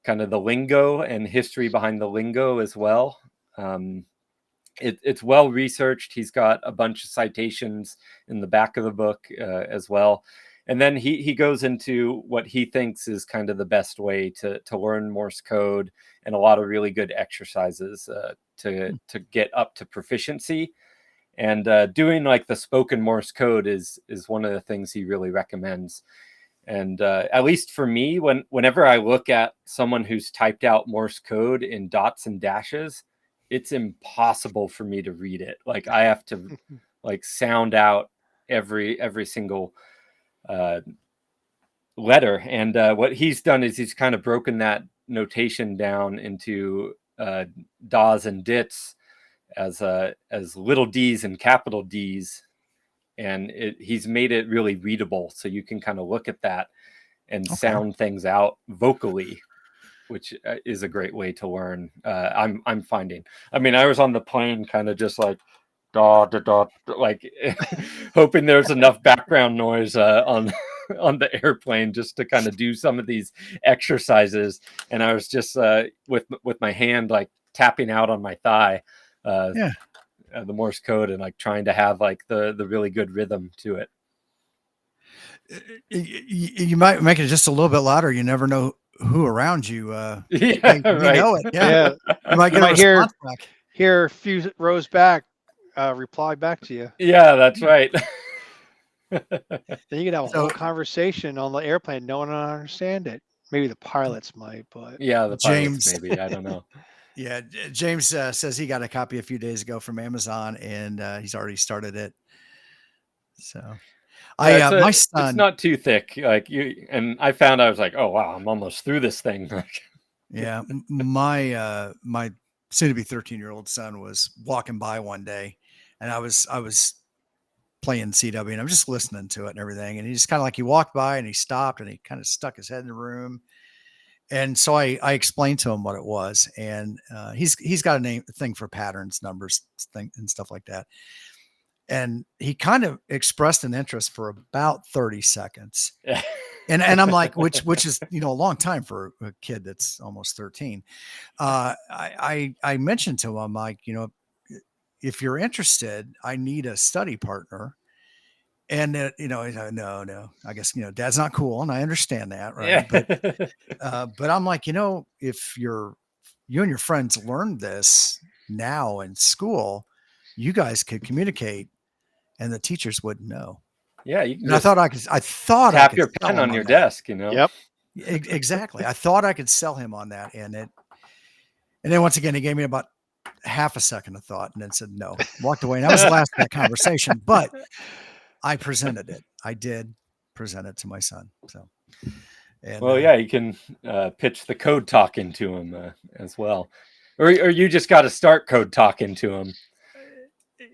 kind of the lingo and history behind the lingo as well. it's well researched. He's got a bunch of citations in the back of the book as well. And then he goes into what he thinks is kind of the best way to learn Morse code, and a lot of really good exercises to get up to proficiency. And doing like the spoken Morse code is one of the things he really recommends. And at least for me, whenever I look at someone who's typed out Morse code in dots and dashes, it's impossible for me to read it. Like I have to like sound out every single letter. And what he's done is he's kind of broken that notation down into das and dits as little d's and capital D's, and he's made it really readable, so you can kind of look at that and sound things out vocally, which is a great way to learn. I'm finding. I mean, I was on the plane kind of just like da da da, like hoping there's enough background noise on the airplane just to kind of do some of these exercises, and I was just with my hand like tapping out on my thigh the Morse code, and like trying to have like the really good rhythm to it. You might make it just a little bit louder. You never know who around you right. know it. Yeah. You might get a response back. Hear a few rows back, reply back to you. Yeah, that's right. Then you could have a whole conversation on the airplane. No one will understand it. Maybe the pilots might, but yeah, the pilots maybe. I don't know. Yeah, James says he got a copy a few days ago from Amazon, and he's already started it. So, my son, it's not too thick, like you. And I found I was like, oh wow, I'm almost through this thing. Yeah, my soon-to-be 13-year-old son was walking by one day, and I was playing CW, and I'm just listening to it and everything, and he just kind of like he walked by and he stopped and he kind of stuck his head in the room. And so I explained to him what it was, and he's got a thing for patterns, numbers, and stuff like that. And he kind of expressed an interest for about 30 seconds. And I'm like, which is, a long time for a kid that's almost 13. I mentioned to him, like, if you're interested, I need a study partner. And no, I guess, dad's not cool. And I understand that. Right. Yeah. But I'm like, if you and your friends learned this now in school, you guys could communicate and the teachers wouldn't know. Yeah. I thought I could tap your pen on your desk, Yep. Exactly. I thought I could sell him on that. And then once again, he gave me about half a second of thought and then said, no, walked away. And that was the last of that conversation, but I presented it. I did present it to my son. So, you can pitch the code talking to him as well, or you just got to start code talking to him.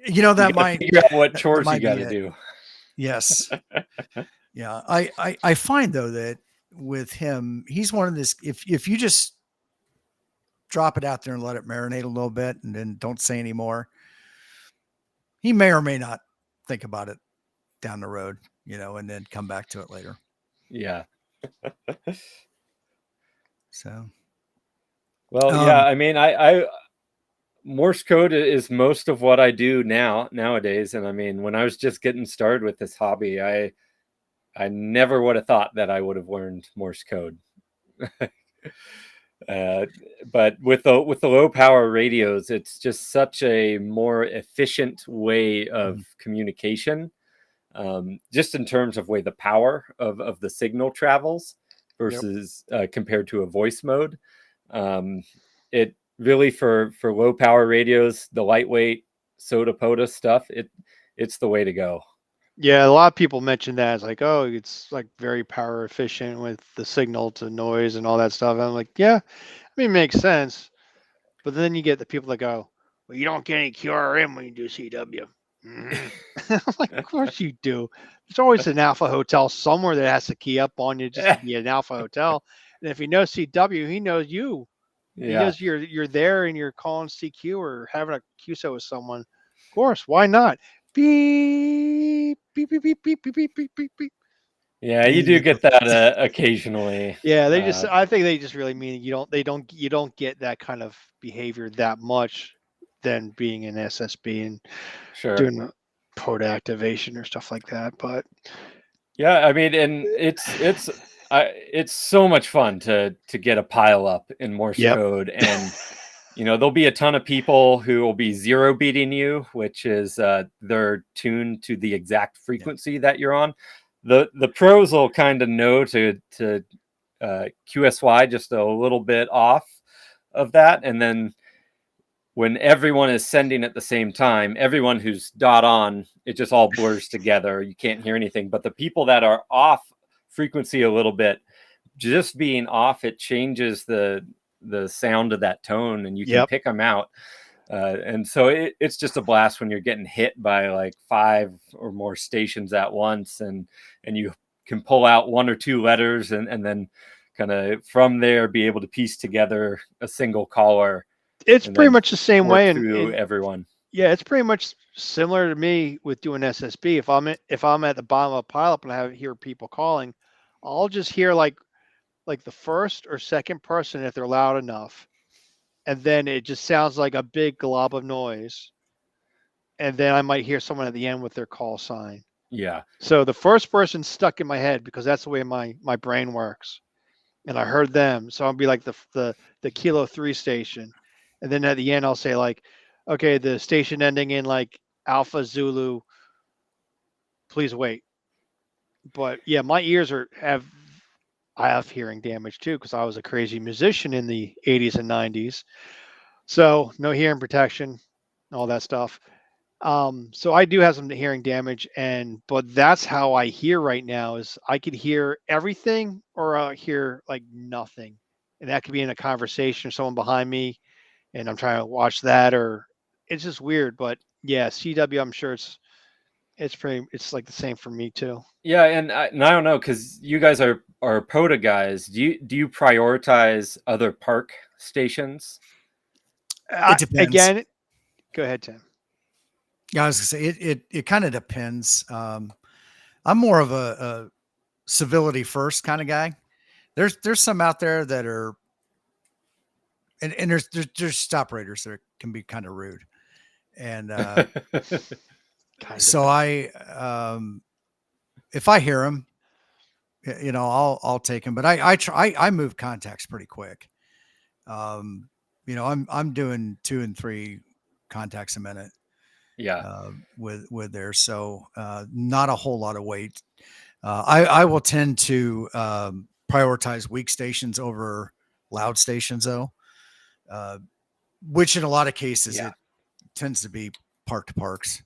That might figure out what chores you got to do. Yes. Yeah. I find though that with him, he's one of this. If you just drop it out there and let it marinate a little bit, and then don't say any more, he may or may not think about it down the road, and then come back to it later. Yeah. So, well, yeah, I mean, I Morse code is most of what I do nowadays. And I mean, when I was just getting started with this hobby, I never would have thought that I would have learned Morse code. But with the low power radios, it's just such a more efficient way of communication. Just in terms of way the power of the signal travels versus compared to a voice mode. It really for low power radios, the lightweight SOTA stuff, it's the way to go. Yeah, a lot of people mention that as like, oh, it's like very power efficient with the signal to noise and all that stuff. And I'm like, yeah, I mean, it makes sense. But then you get the people that go, well, you don't get any QRM when you do CW. I'm like, of course you do. There's always an Alpha Hotel somewhere that has to key up on you just to be an Alpha Hotel. And if he knows CW, he knows you. Yeah. He knows you're there and you're calling CQ or having a QSO with someone. Of course, why not? Beep, beep, beep, beep, beep, beep, beep, beep, beep, beep. Yeah, you do get that occasionally. Yeah, I think they just really mean you don't get that kind of behavior that much than being an SSB and Sure. doing the POTA activation or stuff like that. But yeah, I mean, and it's so much fun to get a pile up in Morse Yep. code, and there'll be a ton of people who will be zero beating you, which is they're tuned to the exact frequency that you're on. The pros will kind of know to QSY just a little bit off of that, and then when everyone is sending at the same time, everyone who's dot on, it just all blurs together. You can't hear anything. But the people that are off frequency a little bit, just being off, it changes the sound of that tone, and you can Yep. pick them out. And so it's just a blast when you're getting hit by like 5 or more stations at once, and you can pull out 1 or 2 letters, and then kind of from there be able to piece together a single caller. It's And pretty then much the same work way. through And everyone. yeah, it's pretty much similar to me with doing SSB. If I'm at the bottom of a pileup and I hear people calling, I'll just hear like the first or second person if they're loud enough, and then it just sounds like a big glob of noise, and then I might hear someone at the end with their call sign. Yeah. So the first person stuck in my head because that's the way my brain works, and I heard them, so I'll be like the Kilo 3 station, and then at the end I'll say like, okay, the station ending in like Alpha Zulu, please wait. But yeah, my ears I have hearing damage too because I was a crazy musician in the 80s and 90s, so no hearing protection, all that stuff. So I do have some hearing damage, but that's how I hear right now. Is I could hear everything or I hear like nothing, and that could be in a conversation or someone behind me, and I'm trying to watch that, or it's just weird. But yeah, CW, I'm sure it's like the same for me too. Yeah, and I don't know, because you guys are POTA guys. Do you prioritize other park stations? It depends. Again, go ahead, Tim. Yeah, I was gonna say it kind of depends. I'm more of a civility first kind of guy. There's some out there that are, and there's stop raiders that can be kind of rude, and so if I hear them, I'll take them, but I move contacts pretty quick. I'm doing 2 and 3 contacts a minute. Yeah. With there, so not a whole lot of weight. I will tend to prioritize weak stations over loud stations, though, which in a lot of cases it tends to be park to parks.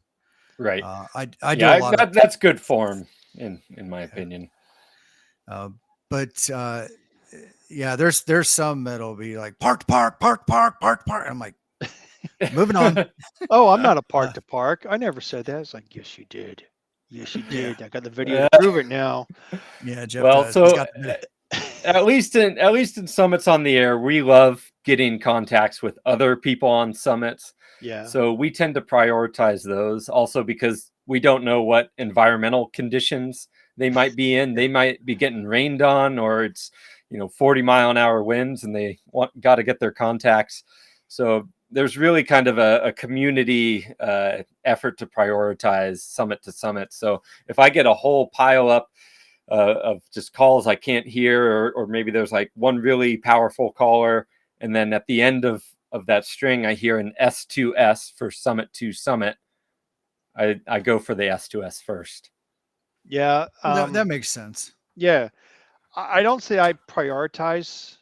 Right. I do a lot that's good form in my opinion. But yeah, there's some that'll be like park to park, park to park, park to park. I'm like, moving on. Oh, I'm not a park to park. I never said that. It's like, yes, you did. Yes, you did. I got the video to prove it now. Yeah, Jeff. Well, does. so at least in summits on the air, we love getting contacts with other people on summits. Yeah. So we tend to prioritize those also because we don't know what environmental conditions they might be in. They might be getting rained on, or it's 40-mile-an-hour winds, and they got to get their contacts. So there's really kind of a community effort to prioritize summit to summit. So if I get a whole pile up of just calls I can't hear, or maybe there's like one really powerful caller, and then at the end of that string I hear an S2S for summit to summit, I go for the S2S first. Yeah. That makes sense. Yeah. I don't say I prioritize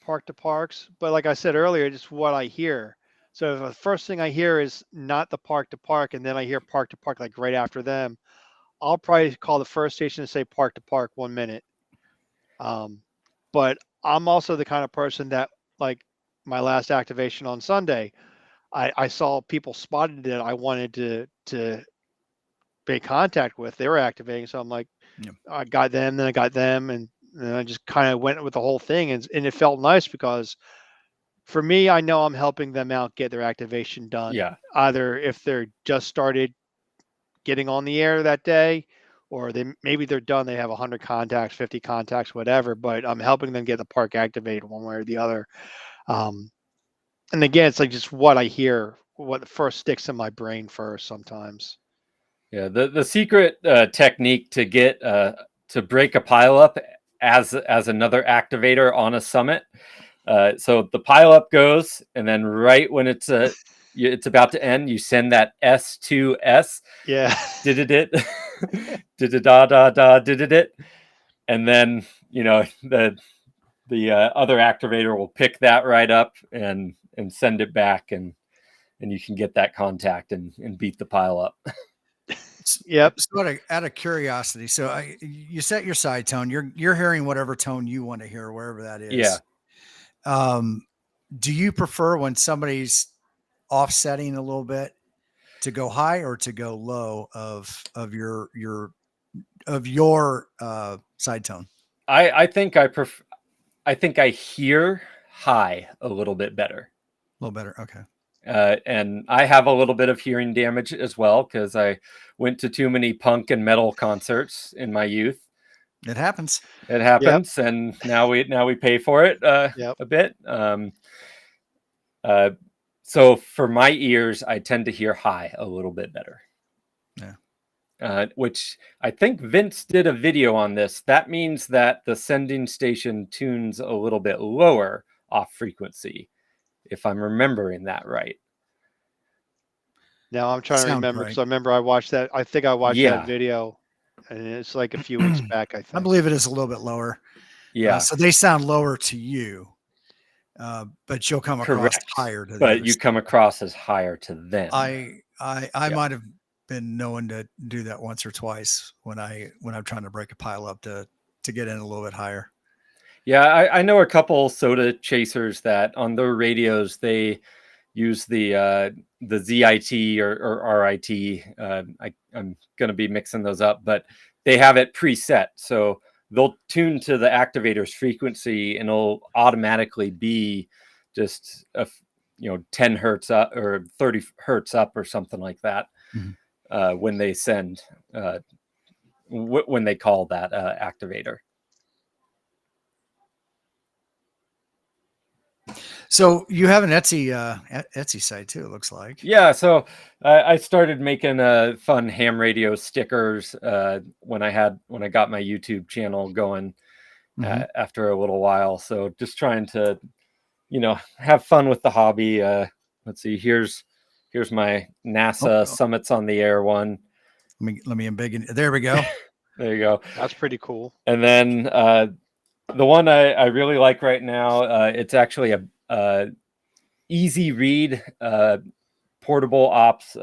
park to parks, but like I said earlier, just what I hear. So if the first thing I hear is not the park to park, and then I hear park to park like right after them, I'll probably call the first station and say park to park 1 minute. But I'm also the kind of person that, like my last activation on Sunday, I saw people spotted that I wanted to make contact with. They were activating, so I'm like, I got them, then I got them, and then I just kind of went with the whole thing, and it felt nice because for me, I know I'm helping them out get their activation done. Yeah. Either if they're just started getting on the air that day, or maybe they're done, they have 100 contacts, 50 contacts, whatever, but I'm helping them get the park activated one way or the other. And again, it's like just what I hear, what first sticks in my brain first sometimes. Yeah, the secret technique to get to break a pileup as another activator on a summit. So the pileup goes, and then right when it's about to end, you send that S2S. Yeah. Did it? Did it da da da? Did it? And then the other activator will pick that right up and send it back, and you can get that contact and beat the pileup. Yep. So out of curiosity, so you set your side tone. You're hearing whatever tone you want to hear, wherever that is. Yeah. Do you prefer when somebody's offsetting a little bit to go high or to go low of your side tone? I think I think I hear high a little bit better. A little better. Okay. And I have a little bit of hearing damage as well because I went to too many punk and metal concerts in my youth. It happens. It happens, yep. And now we pay for it yep. a bit. So for my ears, I tend to hear high a little bit better. Yeah. Which I think Vince did a video on this. That means that the sending station tunes a little bit lower off frequency, if I'm remembering that right. Now I'm trying to remember because I remember I watched that. I think I watched that video, and it's like a few weeks back. I think. I believe it is a little bit lower. Yeah. So they sound lower to you, but you'll come across higher to them. But you come across as higher to them. I might have been known to do that once or twice when I'm trying to break a pile up to get in a little bit higher. Yeah, I know a couple SOTA chasers that on their radios they use the ZIT or RIT. I'm going to be mixing those up, but they have it preset. So they'll tune to the activator's frequency and it'll automatically be just 10 hertz up or 30 hertz up or something like that. Mm-hmm. When they send, when they call that activator. So you have an Etsy site too, it looks like. Yeah, so I started making fun ham radio stickers when I got my YouTube channel going after a little while. So just trying to, have fun with the hobby. Let's see, here's my NASA Summits on the Air one. Let me embiggen. There we go. There you go. That's pretty cool. And then the one I really like right now, it's actually a easy read portable ops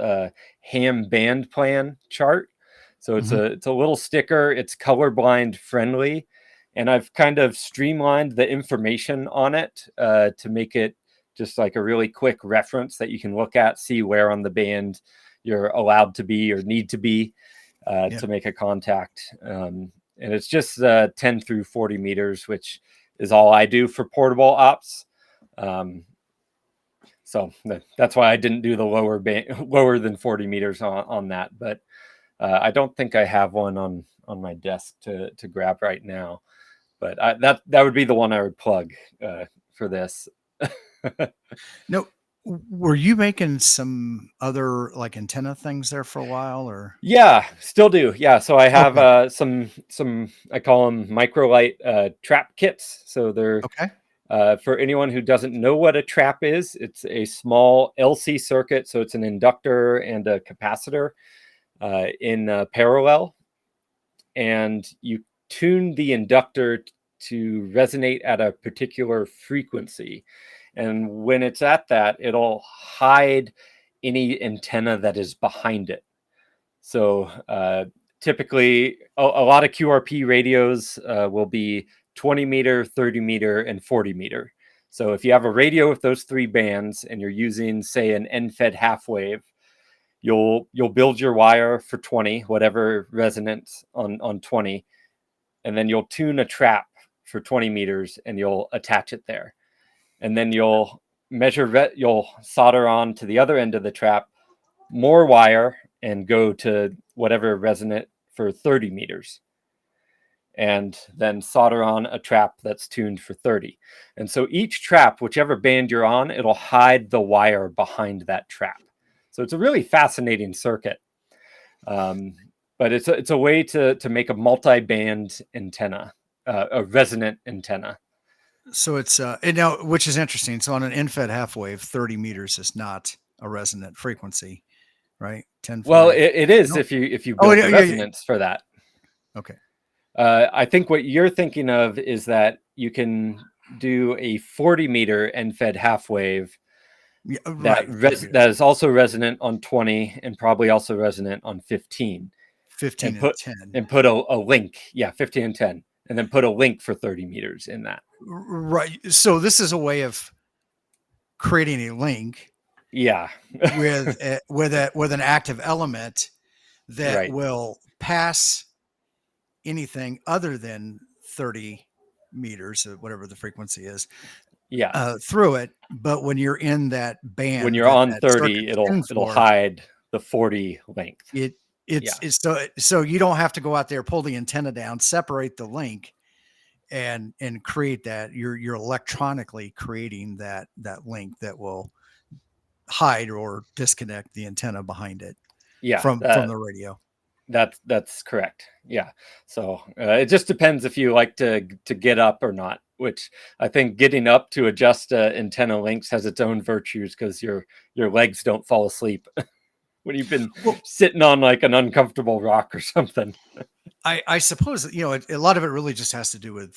ham band plan chart. So it's a little sticker. It's colorblind friendly, and I've kind of streamlined the information on it to make it just like a really quick reference that you can look at, see where on the band you're allowed to be or need to be to make a contact. And it's just 10 through 40 meters, which is all I do for portable ops. So that's why I didn't do the lower than 40 meters on that. But I don't think I have one on my desk to grab right now. But that would be the one I would plug for this. No, were you making some other like antenna things there for a while, or? Yeah, still do. Yeah, so I have some I call them microlight trap kits. So they're for anyone who doesn't know what a trap is, it's a small LC circuit. So it's an inductor and a capacitor in parallel, and you tune the inductor to resonate at a particular frequency. And when it's at that, it'll hide any antenna that is behind it. So typically, a lot of QRP radios will be 20 meter, 30 meter, and 40 meter. So if you have a radio with those three bands and you're using, say, an end-fed half wave, you'll build your wire for 20, whatever resonance on 20, and then you'll tune a trap for 20 meters and you'll attach it there. And then you'll you'll solder on to the other end of the trap more wire and go to whatever resonant for 30 meters. and then solder on a trap that's tuned for 30. And so each trap, whichever band you're on, it'll hide the wire behind that trap. So it's a really fascinating circuit. But it's a way to make a multi-band antenna, a resonant antenna. So it's and now, which is interesting. So on an end-fed half wave, 30 meters is not a resonant frequency, right? 10. Well, it is No. if you build the resonance for that. Okay. I think what you're thinking of is that you can do a 40 meter end-fed half wave that is also resonant on 20 and probably also resonant on 15. 15 and 10. And put a link. Yeah, 15 and 10. And then put a link for 30 meters in that. Right. So this is a way of creating a link. Yeah. with an active element that will pass anything other than 30 meters, or whatever the frequency is. Yeah. Through it. But when you're in that band, when you're on 30, it'll hide the 40 length. It's so you don't have to go out there, pull the antenna down, separate the link, and create that. You're electronically creating that link that will hide or disconnect the antenna behind it. Yeah, from the radio. That's correct. Yeah. So it just depends if you like to get up or not, which I think getting up to adjust antenna links has its own virtues, because your legs don't fall asleep when you've been sitting on like an uncomfortable rock or something. I suppose, a lot of it really just has to do with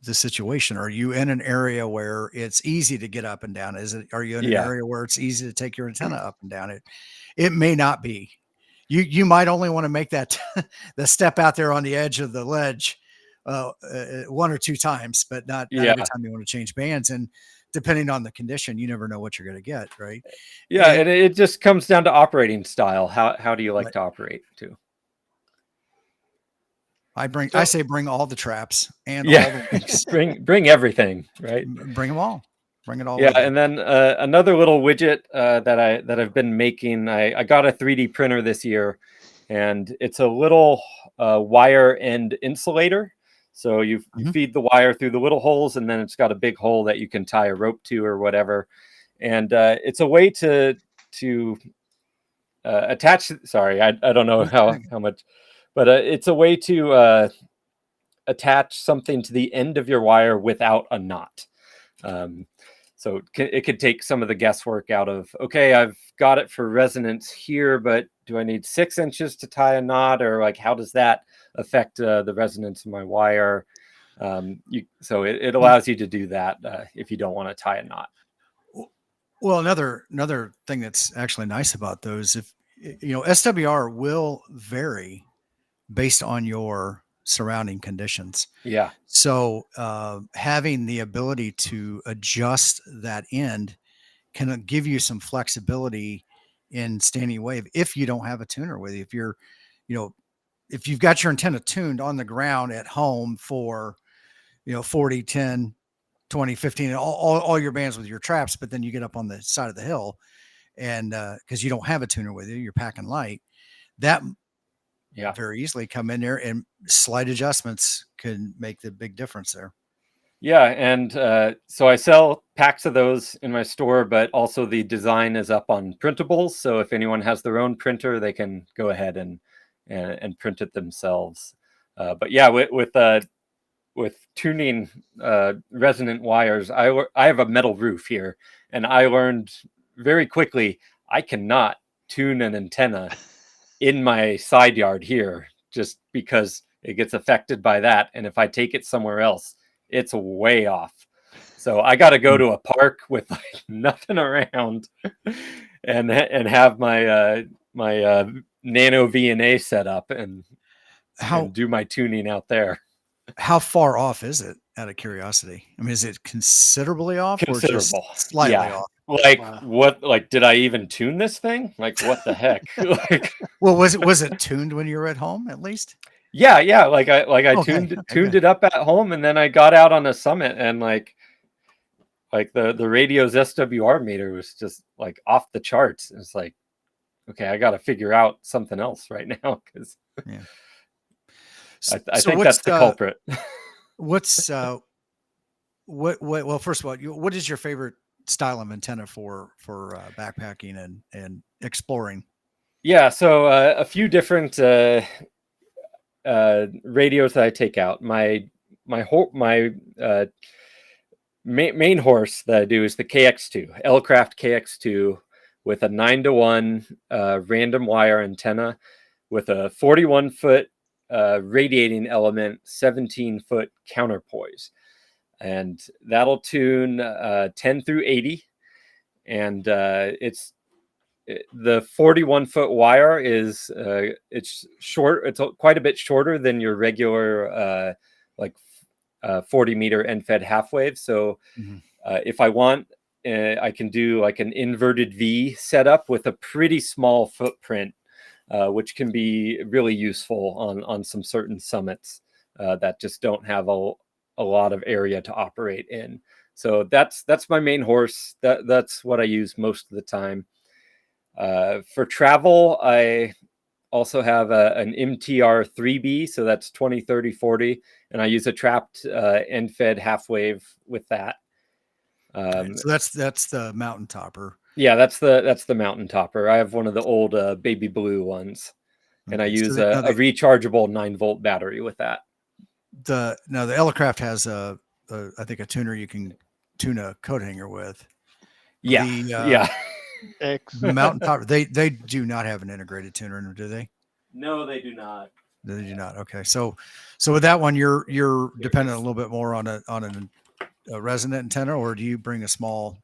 the situation. Are you in an area where it's easy to get up and down? Are you in an area where it's easy to take your antenna up and down? It may not be. You might only want to make that the step out there on the edge of the ledge one or two times, but not every time you want to change bands. And depending on the condition, you never know what you're going to get, right? Yeah, and it just comes down to operating style. How do you like to operate too? I say bring all the traps and all the links. bring everything, right? Bring them all. Bring it all. Yeah, and then another little widget that I've been making. I got a 3D printer this year, and it's a little wire end insulator. So you feed the wire through the little holes, and then it's got a big hole that you can tie a rope to or whatever. And it's a way to attach. Sorry, I don't know how much, but it's a way to attach something to the end of your wire without a knot. So it could take some of the guesswork out of, okay, I've got it for resonance here, but do I need 6 inches to tie a knot, or like how does that affect the resonance of my wire? So it allows you to do that if you don't want to tie a knot. Well, another thing that's actually nice about those, if SWR will vary based on your surrounding conditions. Yeah. So having the ability to adjust that end can give you some flexibility in standing wave if you don't have a tuner with you. If you're, if you've got your antenna tuned on the ground at home for, 40, 10, 20, 15, and all your bands with your traps, but then you get up on the side of the hill and because you don't have a tuner with you, you're packing light, that very easily come in there, and slight adjustments can make the big difference there. Yeah. And so I sell packs of those in my store, but also the design is up on printables. So if anyone has their own printer, they can go ahead and print it themselves. But yeah, with tuning resonant wires, I have a metal roof here, and I learned very quickly I cannot tune an antenna in my side yard here, just because it gets affected by that. And if I take it somewhere else, it's way off. So I got to go to a park with like nothing around and have my nano VNA set up and do my tuning out there. How far off is it, out of curiosity? I mean, is it considerably off or just slightly off? Like what? Like, did I even tune this thing? Like, what the heck? Like, well, was it tuned when you were at home at least? Yeah. Like I tuned it up at home, and then I got out on a summit, and like the radio's SWR meter was just like off the charts. It's like, okay, I got to figure out something else right now, because I think that's the culprit. What's well, first of all, what is your favorite style of antenna for backpacking and exploring? Yeah, so a few different radios that I take out. My main horse that I do is the KX2, L-Craft KX2, with a 9-to-1 random wire antenna with a 41-foot radiating element, 17-foot counterpoise. And that'll tune 10 through 80. And the 41-foot wire is it's short. It's quite a bit shorter than your regular 40-meter end-fed half wave. So if I want, I can do like an inverted V setup with a pretty small footprint, which can be really useful on some certain summits that just don't have a lot of area to operate in. So that's my main horse. That's what I use most of the time. For travel, I also have an MTR 3B, so that's 20, 30, 40, and I use a trapped end-fed half wave with that. So that's the mountain topper. Yeah, that's the mountain topper. I have one of the old baby blue ones, and I use a rechargeable 9-volt battery with that. The L-Craft has I think a tuner you can tune a coat hanger with. Yeah, the mountain topper, they do not have an integrated tuner, do they? No, they do not. They do not. Okay, so with that one, you're dependent a little bit more on a resonant antenna, or do you bring a small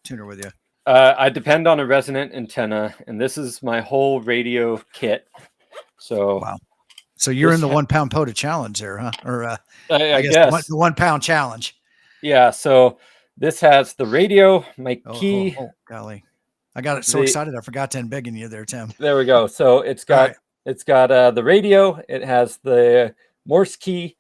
tuner with you? I depend on a resonant antenna, and this is my whole radio kit. So wow. So you're in the 1 pound POTA challenge there, huh? Or I guess the 1 pound challenge. Yeah. So this has the radio, my key. Oh, golly. I got it so excited. I forgot to embiggen you there, Tim. There we go. So it's got the radio. It has the Morse key.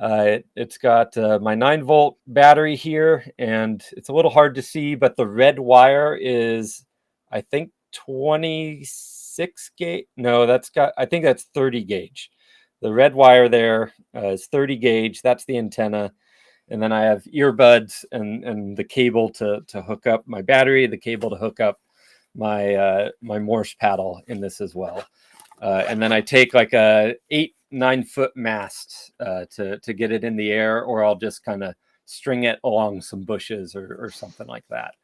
It's got my 9-volt battery here, and it's a little hard to see, but the red wire is, I think, 26 gauge. No, I think that's 30 gauge. The red wire there is 30 gauge. That's the antenna. And then I have earbuds and the cable to hook up my battery, the cable to hook up my Morse paddle in this as well. And then I take like a 8-9 foot mast to get it in the air, or I'll just kind of string it along some bushes or something like that.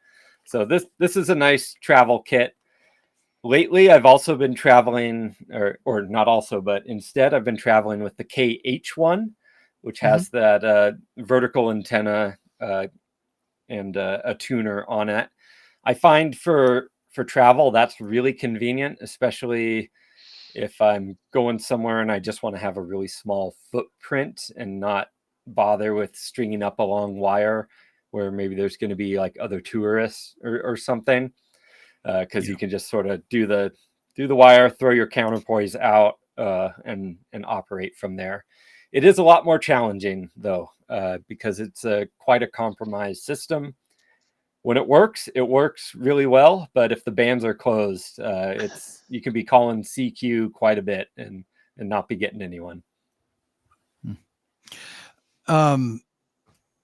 So this is a nice travel kit. Lately, I've also been traveling, or not also, but instead I've been traveling with the KH1, which has that vertical antenna and a tuner on it. I find for travel, that's really convenient, especially if I'm going somewhere and I just want to have a really small footprint and not bother with stringing up a long wire where maybe there's going to be like other tourists or something. Because you can just sort of do the wire, throw your counterpoise out, and operate from there. It is a lot more challenging though, because it's quite a compromised system. When it works really well. But if the bands are closed, you can be calling CQ quite a bit and not be getting anyone.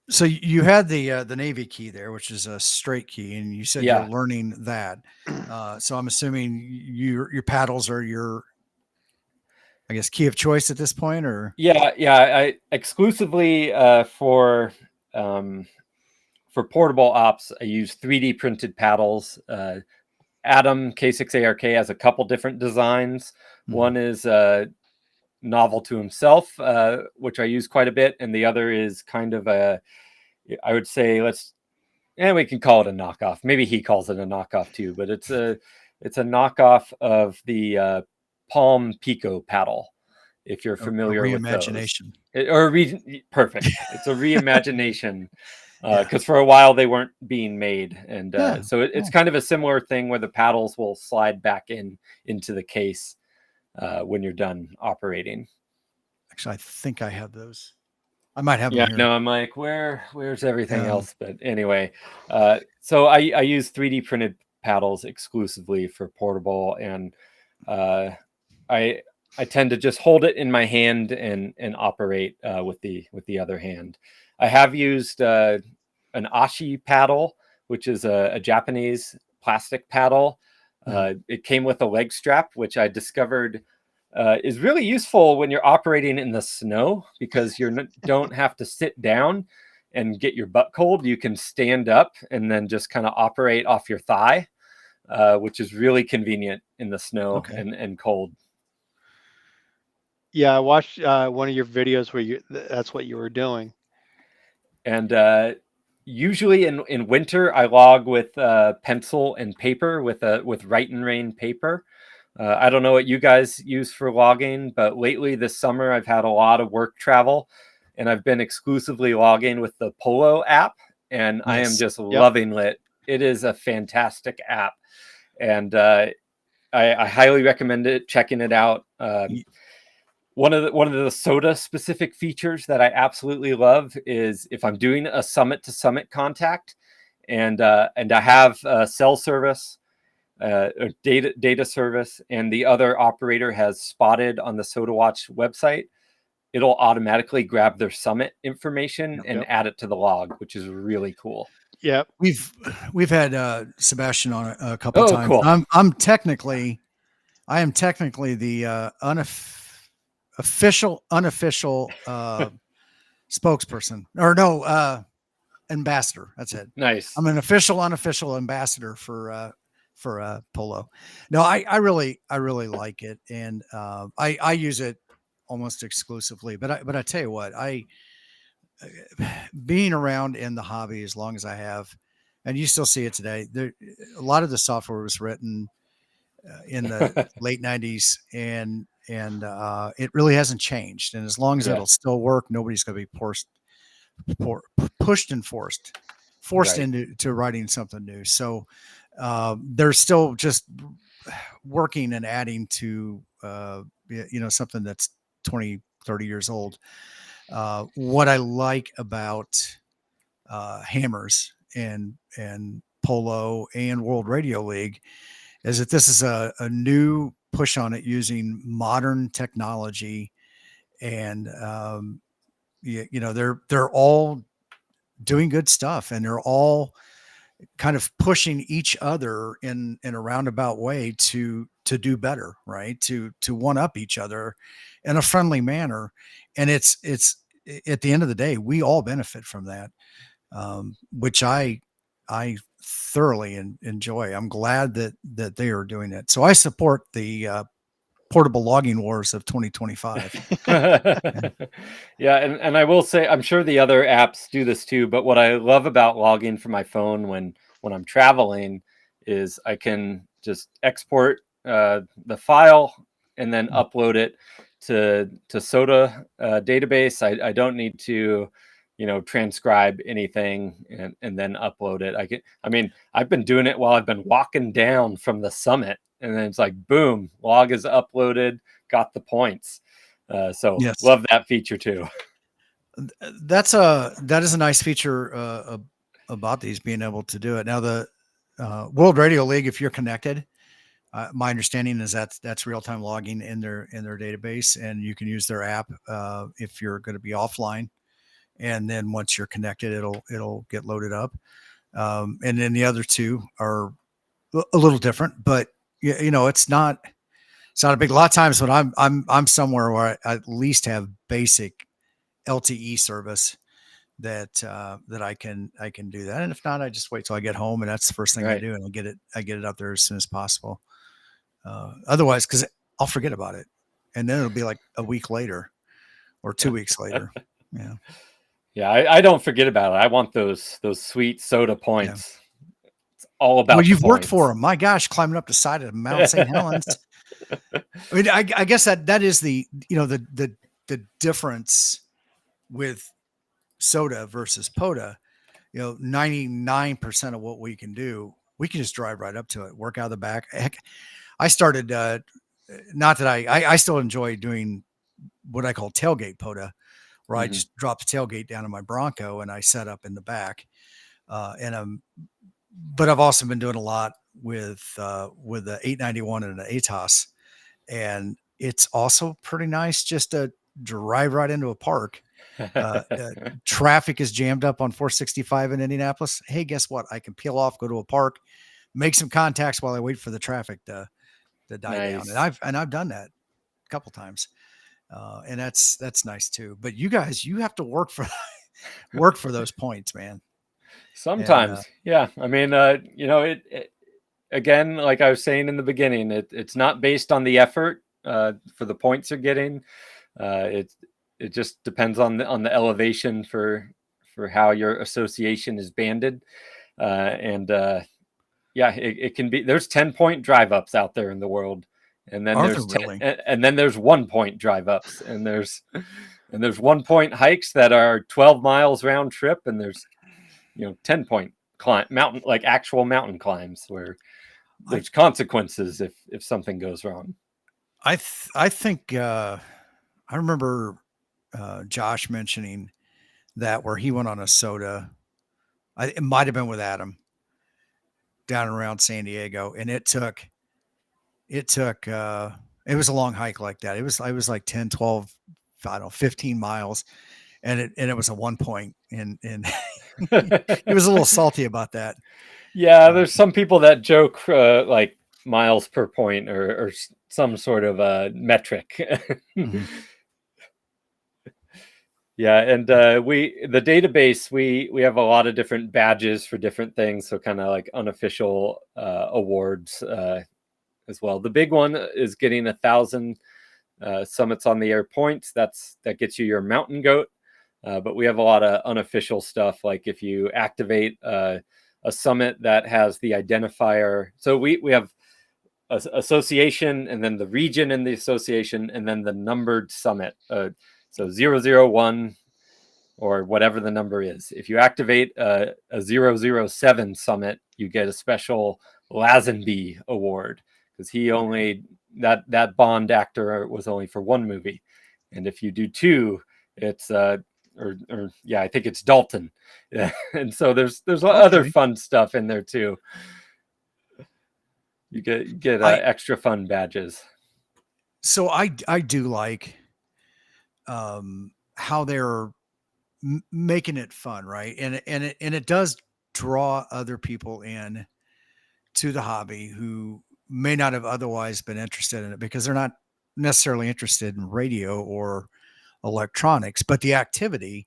So you had the Navy key there, which is a straight key, and you said you're learning that. So I'm assuming your paddles are your, I guess, key of choice at this point, or? Yeah. I exclusively for portable ops, I use 3D printed paddles. Adam K6ARK has a couple different designs. One is novel to himself, which I use quite a bit, and the other is kind of I would say we can call it a knockoff. Maybe he calls it a knockoff too, but it's a knockoff of the Palm Pico paddle. If you're familiar with reimagination, perfect. It's a reimagination because for a while they weren't being made, and so it's kind of a similar thing where the paddles will slide back into the case when you're done operating. Actually, I think I have those. I might have them here. No, I'm like, where's everything else? But anyway, so I use 3D printed paddles exclusively for portable, and I I tend to just hold it in my hand and operate with the other hand. I have used an ashi paddle, which is a Japanese plastic paddle. It came with a leg strap, which I discovered is really useful when you're operating in the snow, because you don't have to sit down and get your butt cold. You can stand up and then just kind of operate off your thigh, which is really convenient in the snow and cold. Yeah, I watched one of your videos where that's what you were doing. And usually in winter, I log with pencil and paper with Write and Rain paper. I don't know what you guys use for logging, but lately this summer I've had a lot of work travel, and I've been exclusively logging with the Polo app, and I am just loving it. It is a fantastic app, and I highly recommend it. Checking it out. One of the SOTA specific features that I absolutely love is if I'm doing a summit to summit contact, and I have cell service, or data service, and the other operator has spotted on the SOTA Watch website, it'll automatically grab their summit information and add it to the log, which is really cool. Yeah, we've had Sebastian on a couple Oh, times. cool. I am technically the unofficial spokesperson, or no, ambassador. That's it. Nice. I'm an official, unofficial ambassador for Polo. No, I really like it, and I use it almost exclusively. But I tell you what, being around in the hobby as long as I have, and you still see it today. A lot of the software was written in the late 90s, and it really hasn't changed. And as long as it'll still work, nobody's going to be pushed and forced into writing something new. So they're still just working and adding to something that's 20, 30 years old. What I like about Hammers and Polo and World Radio League is that this is a new push on it using modern technology, and they're all doing good stuff, and they're all kind of pushing each other in a roundabout way to do better, right? To one up each other in a friendly manner. And it's at the end of the day, we all benefit from that, which I thoroughly enjoy. I'm glad that they are doing it. So I support the portable logging wars of 2025. Yeah, and I will say, I'm sure the other apps do this too, but what I love about logging from my phone when I'm traveling is I can just export the file and then upload it to SOTA database. I don't need to transcribe anything and then upload it. I've been doing it while I've been walking down from the summit, and then it's like, boom, log is uploaded, got the points. So love that feature too. That is a nice feature about these, being able to do it. Now the World Radio League, if you're connected, my understanding is that's real-time logging in their database, and you can use their app if you're going to be offline. And then once you're connected, it'll get loaded up. And then the other two are a little different, but it's not a big. A lot of times when I'm somewhere where I at least have basic LTE service that I can do that. And if not, I just wait till I get home, and that's the first thing I do, and I get it up there as soon as possible. Otherwise, because I'll forget about it, and then it'll be like a week later or 2 weeks later. Yeah. Yeah, I don't forget about it. I want those sweet SOTA points. Yeah. It's all about. Well, you've worked for them. My gosh, climbing up the side of Mount St. Helens. I mean, I guess that is the difference with SOTA versus POTA. 99% of what we can do, we can just drive right up to it, work out of the back. Heck, I started, not that I still enjoy doing what I call tailgate POTA, where I just drop the tailgate down in my Bronco and I set up in the back. But I've also been doing a lot with the 891 and an ATOS, and it's also pretty nice just to drive right into a park. Traffic is jammed up on 465 in Indianapolis. Hey, guess what? I can peel off, go to a park, make some contacts while I wait for the traffic to die down. And I've done that a couple times. And that's nice too. But you guys, you have to work for those points, man. Sometimes. Yeah. I mean, it again, like I was saying in the beginning, it's not based on the effort for the points you're getting. It just depends on the elevation for how your association is banded. It can be, there's 10-point drive ups out there in the world. And then there's 1-point drive ups, and there's 1-point hikes that are 12 miles round trip. And there's, 10-point mountain, like actual mountain climbs where there's consequences if something goes wrong. I think I remember Josh mentioning that where he went on a SOTA. It might've been with Adam down around San Diego. And it was a long hike like that. I was like 10, 12, I don't know, 15 miles. And it was a 1-point, and he was a little salty about that. Yeah. There's some people that joke like miles per point or some sort of a metric. Mm-hmm. Yeah. And the database, we have a lot of different badges for different things. So kind of like unofficial awards as well. The big one is getting 1,000 summits on the air points. That gets you your mountain goat. But we have a lot of unofficial stuff. Like if you activate a summit that has the identifier. So we have association, and then the region in the association, and then the numbered summit. So 001 or whatever the number is. If you activate a 007 summit, you get a special Lazenby award, because he only that Bond actor was only for one movie. And if you do two, it's I think it's Dalton. Yeah. And so there's other fun stuff in there too. You get extra fun badges. So I do like how they're making it fun, right? And it does draw other people in to the hobby who may not have otherwise been interested in it, because they're not necessarily interested in radio or electronics, but the activity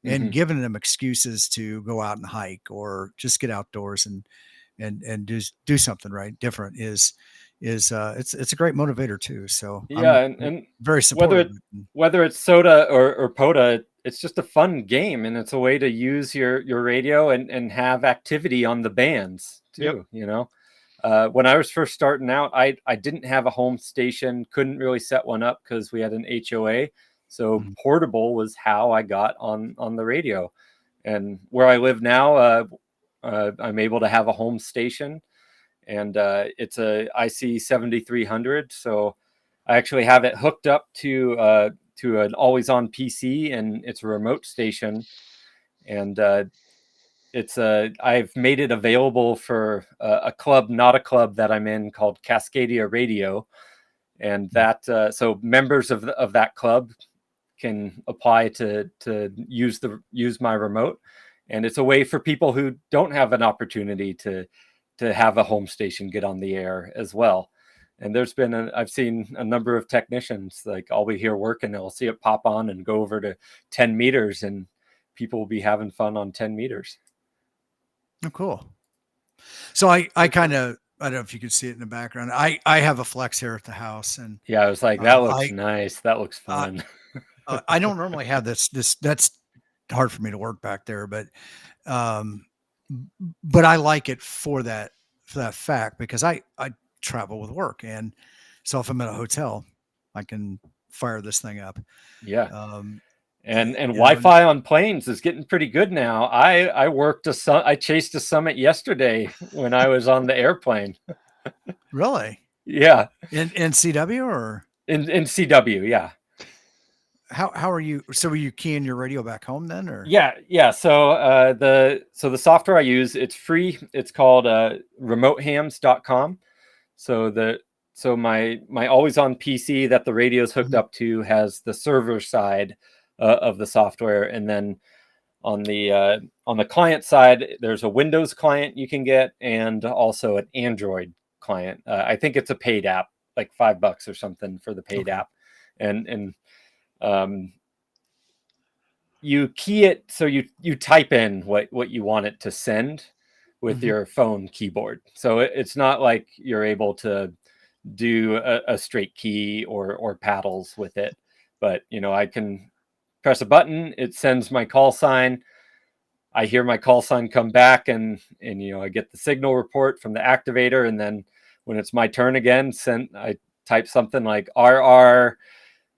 and giving them excuses to go out and hike or just get outdoors and do something right different is it's a great motivator too. So yeah, I'm and very supportive. Whether it's SOTA or POTA, it's just a fun game, and it's a way to use your radio and have activity on the bands too. Yep. When I was first starting out, I didn't have a home station, couldn't really set one up because we had an HOA. So portable was how I got on the radio. And where I live now, I'm able to have a home station, and it's a IC 7300. So I actually have it hooked up to an always on PC, and it's a remote station. And I've made it available for a club, not a club that I'm in, called Cascadia Radio. And that, so members of that club can apply to use my remote. And it's a way for people who don't have an opportunity to have a home station get on the air as well. And I've seen a number of technicians, like I'll be here working, they'll see it pop on and go over to 10 meters, and people will be having fun on 10 meters. Oh, cool. So I don't know if you could see it in the background. I have a Flex here at the house, and yeah, I was like, that looks nice. That looks fun. I don't normally have this, that's hard for me to work back there, but I like it for that fact, because I travel with work. And so if I'm at a hotel, I can fire this thing up. Yeah. And Wi-Fi on planes is getting pretty good now. I chased a summit yesterday when I was on the airplane. Really? Yeah. In CW or in CW? Yeah. How are you? So were you keying your radio back home then, or? Yeah. So the software I use, it's free. It's called remotehams.com. So so my always on PC that the radio's hooked Mhm. up to has the server side of the software, and then on the client side, there's a Windows client you can get, and also an Android client. I think it's a paid app, like $5 or something for the paid Okay. app, and you key it, so you type in what you want it to send with Mhm. your phone keyboard. So it's not like you're able to do a straight key or paddles with it, but I can press a button, it sends my call sign. I hear my call sign come back, and I get the signal report from the activator, and then when it's my turn again, I type something like RR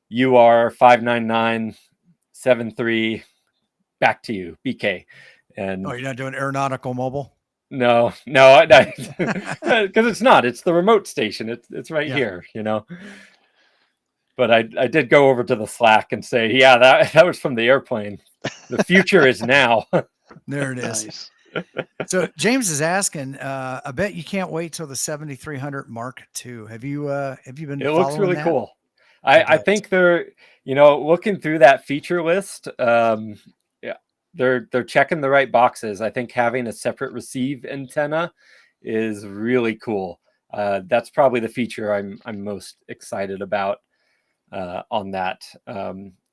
UR 59973 back to you, BK. Oh, And you're not doing aeronautical mobile? no, because it's the remote station. It's right Yeah. here, But I did go over to the Slack and say, yeah, that was from the airplane. The future is now. There it is. Nice. So James is asking, I bet you can't wait till the 7300 Mark II. Have you been It looks following really that? cool. It I does. think they're, looking through that feature list, yeah, they're checking the right boxes. I think having a separate receive antenna is really cool. That's probably the feature I'm most excited about on that.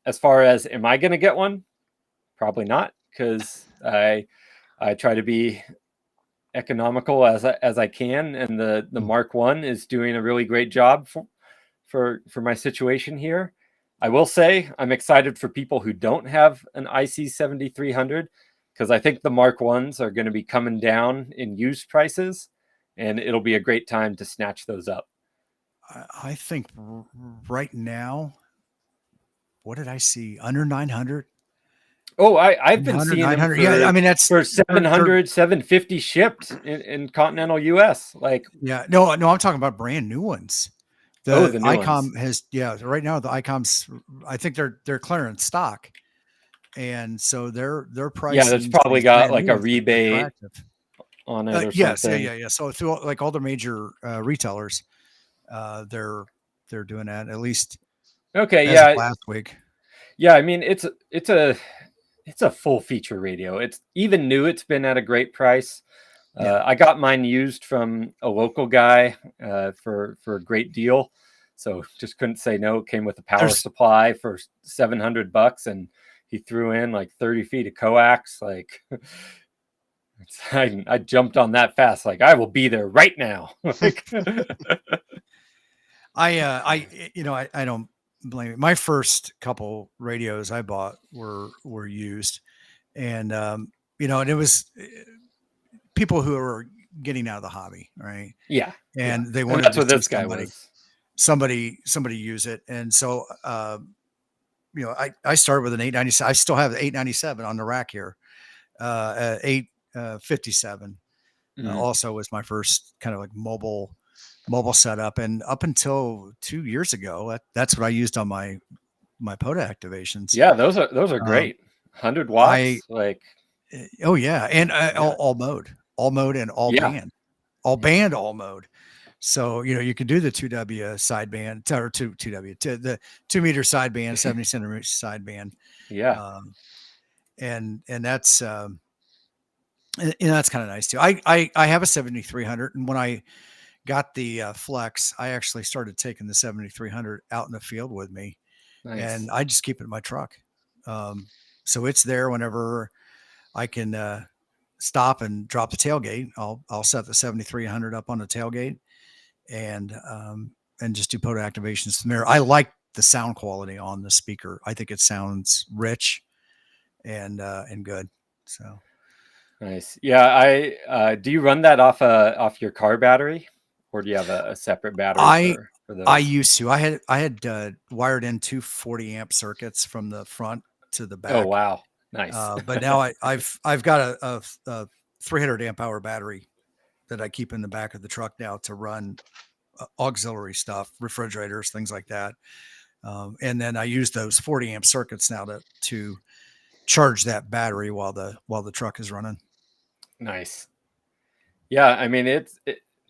As far as, am I going to get one? Probably not, because I try to be economical as I can, and the Mark I is doing a really great job for my situation here. I will say I'm excited for people who don't have an IC 7300, because I think the Mark I's are going to be coming down in used prices, and it'll be a great time to snatch those up. I think right now, what did I see? Under 900? Oh, I've been 900, seeing them 900. Yeah, I mean, that's for they're 700, 750 shipped in continental US. Like, yeah. No, I'm talking about brand new ones. oh, The the new ones. ICOM has, yeah, right now the ICOMs, I think they're clearing stock. And so their Yeah, pricing that's probably is got brand like new a ones is rebate attractive. on it or Yes, something. yeah. So through like all the major retailers, they're doing that, at least Okay, as of yeah. last week. Yeah, I mean it's a full feature radio. It's even new, it's been at a great price. Yeah. I got mine used from a local guy for a great deal. So just couldn't say no. It came with a power There's supply for $700, and he threw in like 30 feet of coax. Like, I jumped on that fast. Like, I will be there right now. Like, I don't blame it. My first couple radios I bought were used, and and it was people who are getting out of the hobby, right? yeah, And they and wanted that's to what see this guy was. somebody use it, and so I started with an 897. I still have the 897 on the rack here. 857 Mhm. also was my first kind of like mobile setup, and up until 2 years ago, that's what I used on my POTA activations. Yeah, those are Um, great. 100 I watts, like, oh yeah, and yeah, all mode, and yeah, all mode. So you can do the 2W sideband, or two W to the 2 meter sideband, 70 centimeter sideband, yeah. um, and that's that's kind of nice too. I have a 7300, and when I got the Flex, I actually started taking the 7300 out in the field with me, Nice. and I just keep it in my truck. So it's there whenever I can stop and drop the tailgate. I'll set the 7300 up on the tailgate, and just do POTA activations from there. I like the sound quality on the speaker. I think it sounds rich and good. So Nice. Yeah, I do you run that off your car battery, or do you have a separate battery I for I those? used to. I had wired in two 40 amp circuits from the front to the Oh, back. wow. Nice. But now I've got a 300 amp hour battery that I keep in the back of the truck now to run auxiliary stuff, refrigerators, things like that. And then I use those 40 amp circuits now to charge that battery while the truck is running. Nice. Yeah, I mean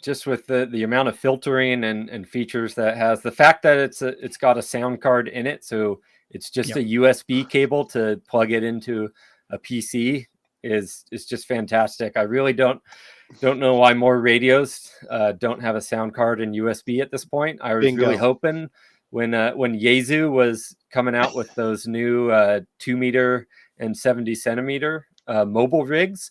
just with the amount of filtering and features that it has, the fact that it's got a sound card in it, so it's just a USB cable to plug it into a PC is just fantastic. I really don't know why more radios don't have a sound card and USB at this point. I was really hoping when Yaesu was coming out with those new 2 meter and 70 centimeter mobile rigs,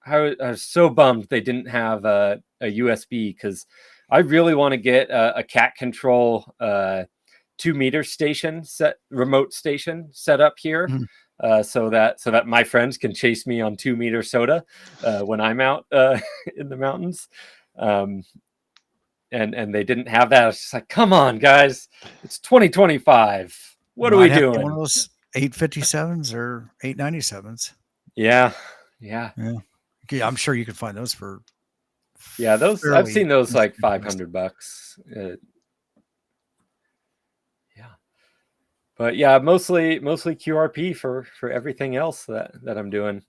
I was so bummed they didn't have a USB, because I really want to get a cat control 2 meter remote station set up here. So that my friends can chase me on 2 meter SOTA when I'm out in the mountains. And they didn't have that. It's just like, come on, guys, it's 2025. What are we doing? One of those 857s or 897s. Yeah. Okay, I'm sure you can find those for. Yeah, those I've seen those like $500. But yeah, mostly QRP for everything else that I'm doing.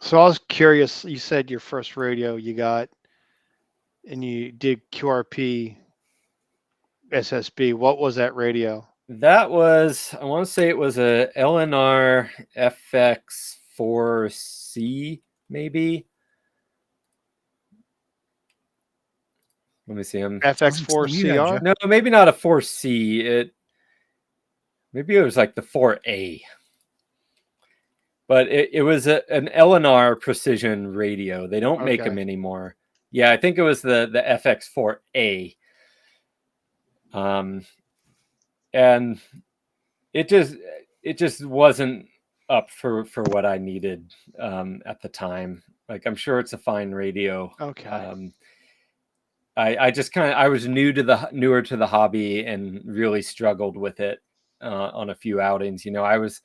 So I was curious. You said your first radio you got, and you did QRP SSB. What was that radio? That was, I want to say it was a LNR FX4C, maybe. Let me see him. FX4CR? No, maybe not a 4C. Maybe it was like the 4A. But it was an LNR precision radio. They don't make them anymore. Yeah, I think it was the FX4A. And it just wasn't up for what I needed at the time. Like, I'm sure it's a fine radio. Okay. I just I was newer to the hobby and really struggled with it on a few outings. I was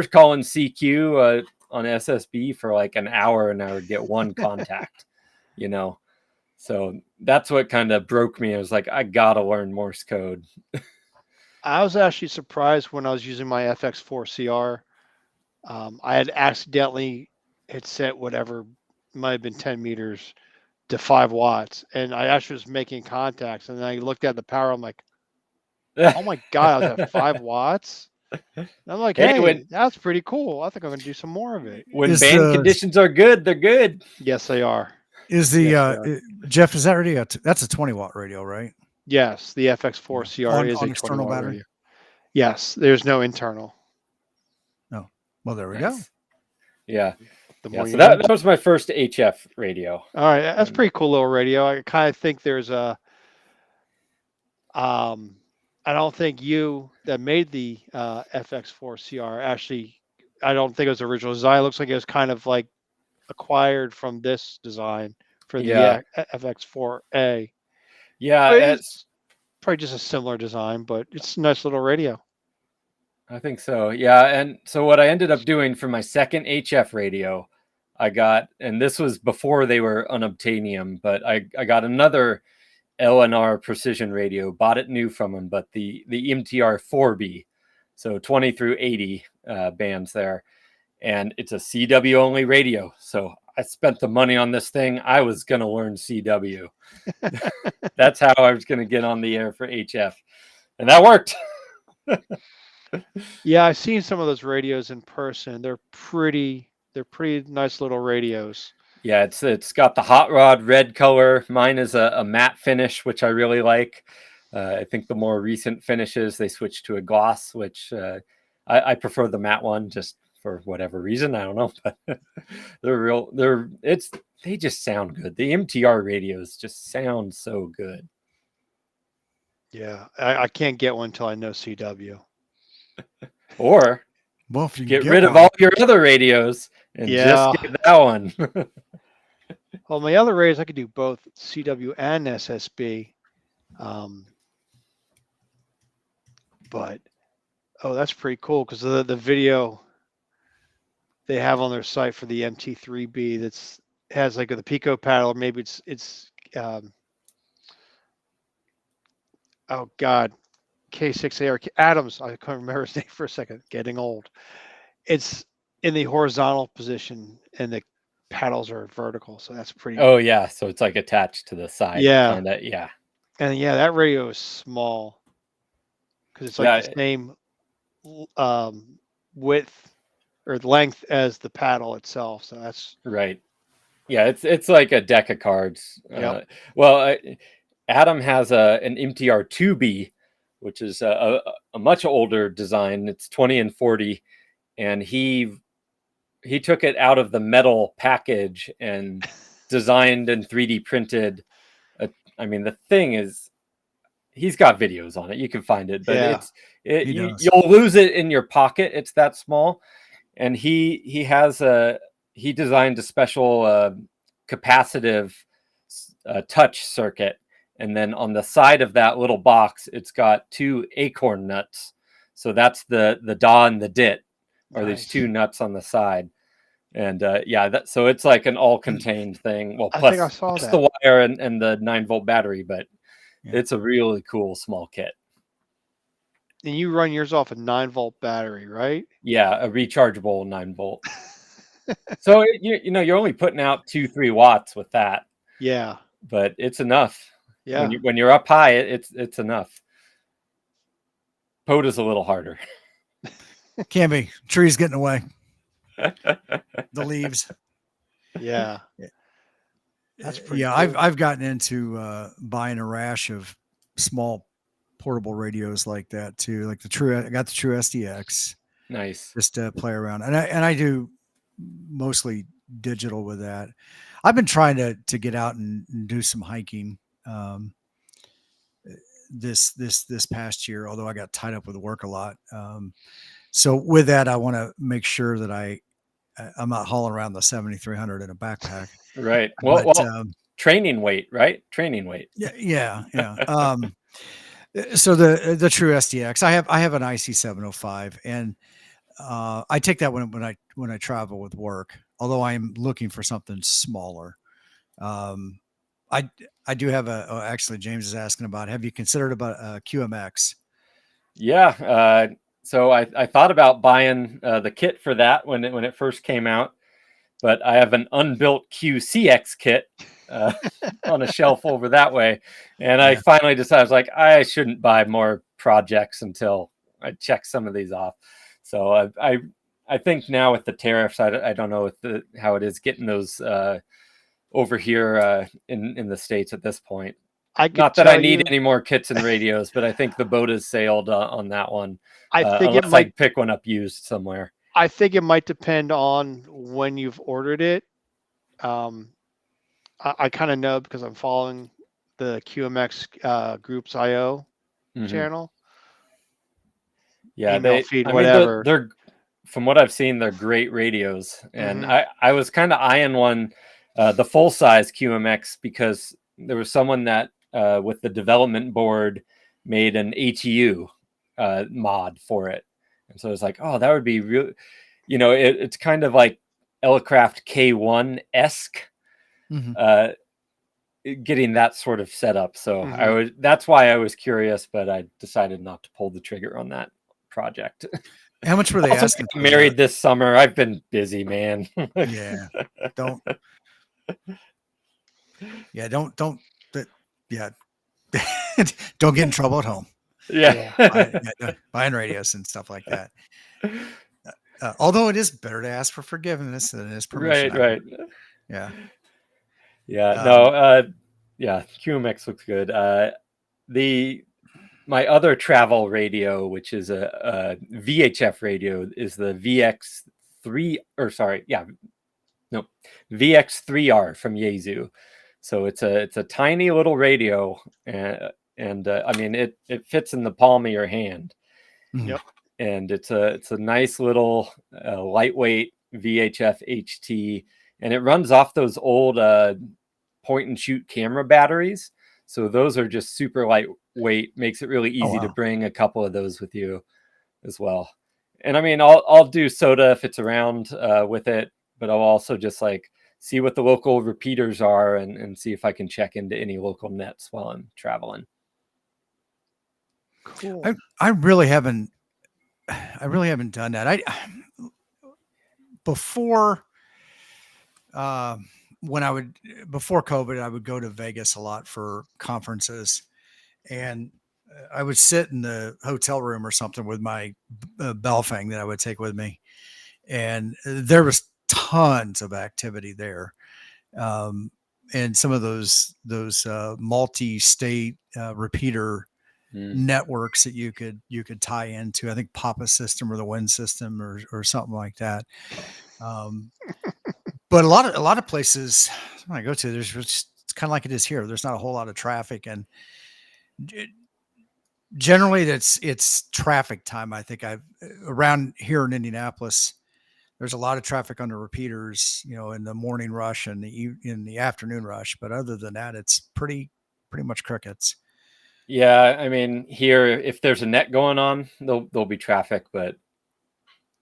calling CQ on SSB for like an hour, and I would get one contact. So that's what kind of broke me. I was like, I gotta learn Morse code. I was actually surprised when I was using my FX4CR. I had accidentally set whatever, might have been 10 meters to 5 watts, and I actually was making contacts, and then I looked at the power. I'm like, oh my God, I was at 5 watts. And I'm like, hey, that's pretty cool. I think I'm going to do some more of it. When band conditions are good, they're good. Yes, they are. Is the Jeff, is that radio? That's a 20 watt radio, right? Yes, the FX4CR is a 20 watt battery. Radio. Yes, there's no internal. No. Well, there we go. Yeah. So that was my first HF radio. All right, that's a pretty cool little radio. I kind of think there's a I don't think you that made the FX4CR actually, I don't think it was original design. It looks like it was kind of like acquired from this design for the FX4A. Yeah, it's probably just a similar design, but it's a nice little radio. I think so. Yeah. And so what I ended up doing for my second HF radio, I got, and this was before they were unobtainium, but I got another LNR precision radio, bought it new from them, but the MTR 4B, so 20 through 80 bands there. And it's a CW only radio. So I spent the money on this thing. I was going to learn CW. That's how I was going to get on the air for HF. And that worked. Yeah, I've seen some of those radios in person. They're pretty nice little radios. Yeah, it's got the hot rod red color. Mine is a matte finish, which I really like. I think the more recent finishes, they switched to a gloss, which I prefer the matte one just for whatever reason. I don't know, but they just sound good. The MTR radios just sound so good. Yeah, I can't get one until I know CW. Or if you get rid of all your other radios and just get that one. Well, my other radios, I could do both CW and SSB. But that's pretty cool because the video they have on their site for the MT3B has like the Pico paddle. Maybe it's oh God, K6AR Adams. I can't remember his name for a second. Getting old. It's in the horizontal position, and the paddles are vertical, so that's pretty. Oh yeah, so it's like attached to the side. Yeah. Kind of. Yeah. And yeah, that radio is small because it's like Yeah. the same width or length as the paddle itself. So that's Right. Yeah, it's like a deck of cards. Yep. Adam has an MTR 2B, which is a much older design. It's 20 and 40, and he took it out of the metal package and designed and 3D printed. I mean, the thing is, he's got videos on it. You can find it, but Yeah. you'll lose it in your pocket. It's that small, and he designed a special capacitive touch circuit, and then on the side of that little box, it's got 2 acorn nuts. So that's the DAW and the DIT, or Nice. these 2 nuts on the side. And so it's like an all-contained thing. Well, I plus, think I saw plus that. the wire and the 9-volt battery, but Yeah. it's a really cool small kit. And you run yours off a 9-volt battery, right? Yeah, a rechargeable 9-volt. So you're only putting out 2-3 watts with that, Yeah. but it's enough. Yeah. When you're up high, it's enough. POTA's a little harder. Can be. Trees getting away. The leaves. Yeah. That's pretty Yeah, cool. I've gotten into buying a rash of small portable radios like that too. Like I got the True SDX Nice. just to play around, and I do mostly digital with that. I've been trying to get out and do some hiking this past year, although I got tied up with work a lot. So with that, I want to make sure that I'm not hauling around the 7,300 in a backpack. Right. But, Well, training weight, right? Training weight. Yeah. So the True SDX, I have an IC 705, and I take that when I travel with work. Although I'm looking for something smaller. I do have actually James is asking about, have you considered about a QMX? Yeah. So I thought about buying the kit for that when it first came out, but I have an unbuilt QCX kit on a shelf over that way, and I finally decided, I was like, I shouldn't buy more projects until I check some of these off. So I think now with the tariffs, I don't know how it is getting those over here in the States at this point. Not that I need any more kits and radios, but I think the boat has sailed on that one. I think unless I pick one up used somewhere. I think it might depend on when you've ordered it. I kind of know because I'm following the QMX Groups IO channel. Yeah, email feed, whatever. They're from what I've seen, they're great radios, and I was kind of eyeing one, the full size QMX, because there was someone that with the development board made an ATU mod for it, and so I was like, oh, that would be real. It's kind of like Elecraft K1 esque. Getting that sort of setup. So that's why I was curious, but I decided not to pull the trigger on that project. How much were they asking? Married this summer. I've been busy, man. Yeah. Don't don't get in trouble at home. Yeah. Buying radios and stuff like that. Although it is better to ask for forgiveness than it is permission. Right. Yeah. Yeah. QMX looks good. My other travel radio, which is a VHF radio, is the VX3R from Yaesu. So it's a tiny little radio, and I mean it fits in the palm of your hand. Yep. And it's a nice little lightweight VHF HT, and it runs off those old point and shoot camera batteries. So those are just super lightweight, makes it really easy to bring a couple of those with you as well. And I mean, I'll do SOTA if it's around with it, but I'll also just like see what the local repeaters are and see if I can check into any local nets while I'm traveling. Cool. I really haven't done that. Before when I would, before COVID, I would go to Vegas a lot for conferences, and I would sit in the hotel room or something with my Belfang that I would take with me. And there was tons of activity there. And some of those multi-state repeater networks that you could tie into, I think Papa System or the Wind System or something like that. But a lot of places when I go to, it's kind of like it is here. There's not a whole lot of traffic, and generally it's traffic time. I think around here in Indianapolis, there's a lot of traffic on the repeaters, in the morning rush and in the afternoon rush. But other than that, it's pretty much crickets. Yeah, I mean, here, if there's a net going on, there'll be traffic, but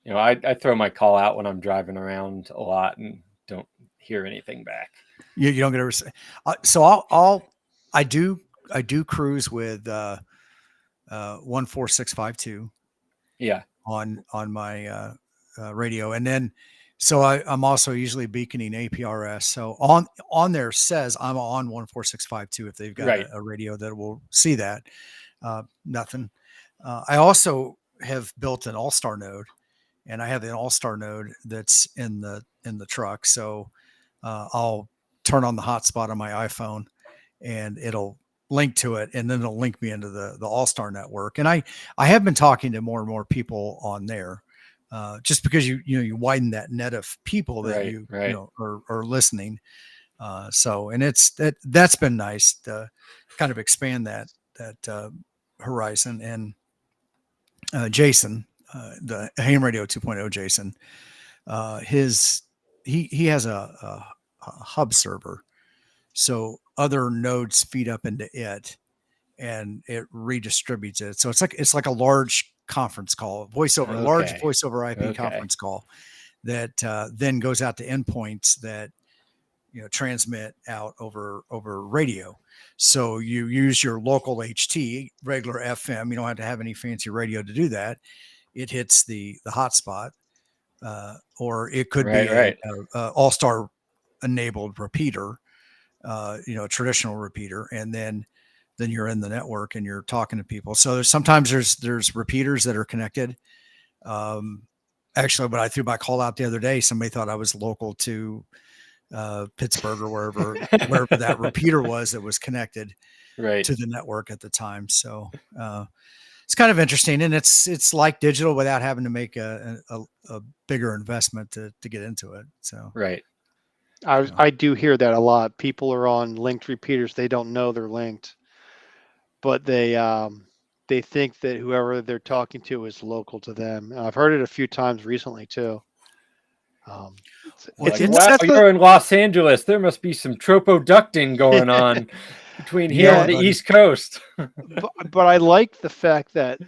I throw my call out when I'm driving around a lot and don't hear anything back. You don't get so I do cruise with 14652. Yeah. On my radio, and then so I'm also usually beaconing APRS. So on there says I'm on 14652 if they've got a radio that will see that. Nothing. I also have built an all-star node, and I have an all-star node that's in the truck. So I'll turn on the hotspot on my iPhone, and it'll link to it, and then it'll link me into the all-star network. And I have been talking to more and more people on there, just because you widen that net of people that are listening. So, and that's been nice to kind of expand that horizon. And Jason, the Ham Radio 2.0 Jason, he has a hub server, so other nodes feed up into it, and it redistributes it. So it's like a large conference call, large voice over IP conference call that then goes out to endpoints that transmit out over radio. So you use your local HT, regular FM. You don't have to have any fancy radio to do that. It hits the hotspot, or it could be a all-star enabled repeater, a traditional repeater, and then you're in the network and you're talking to people. So sometimes there's repeaters that are connected. Actually, when I threw my call out the other day, somebody thought I was local to Pittsburgh or wherever that repeater was that was connected to the network at the time. So it's kind of interesting, and it's like digital without having to make a bigger investment to get into it. So I do hear that a lot. People are on linked repeaters. They don't know they're linked, but they think that whoever they're talking to is local to them. And I've heard it a few times recently too. You're in Los Angeles. There must be some tropoducting going on between here and the East Coast. but I like the fact that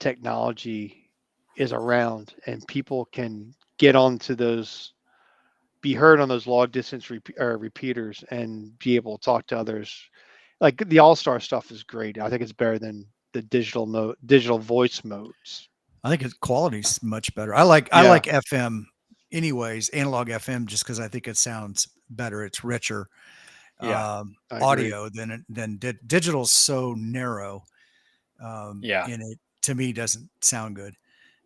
technology is around and people can get onto those, be heard on those long distance repeaters and be able to talk to others. Like the all-star stuff is great. I think it's better than the digital voice modes. I think its quality's much better. I like FM anyways, analog FM, just because I think it sounds better. It's richer audio than digital's so narrow. And it to me doesn't sound good.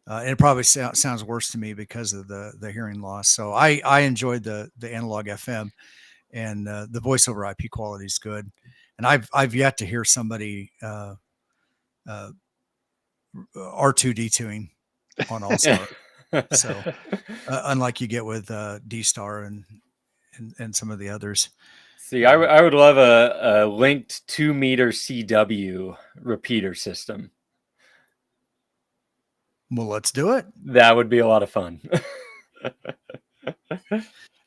And it probably sounds worse to me because of the hearing loss. So I enjoyed the analog FM, and the voice over IP quality is good. And I've yet to hear somebody R2D2ing on All-Star. So unlike you get with D-Star and some of the others. See, I would love a linked 2-meter CW repeater system. Well, let's do it. That would be a lot of fun.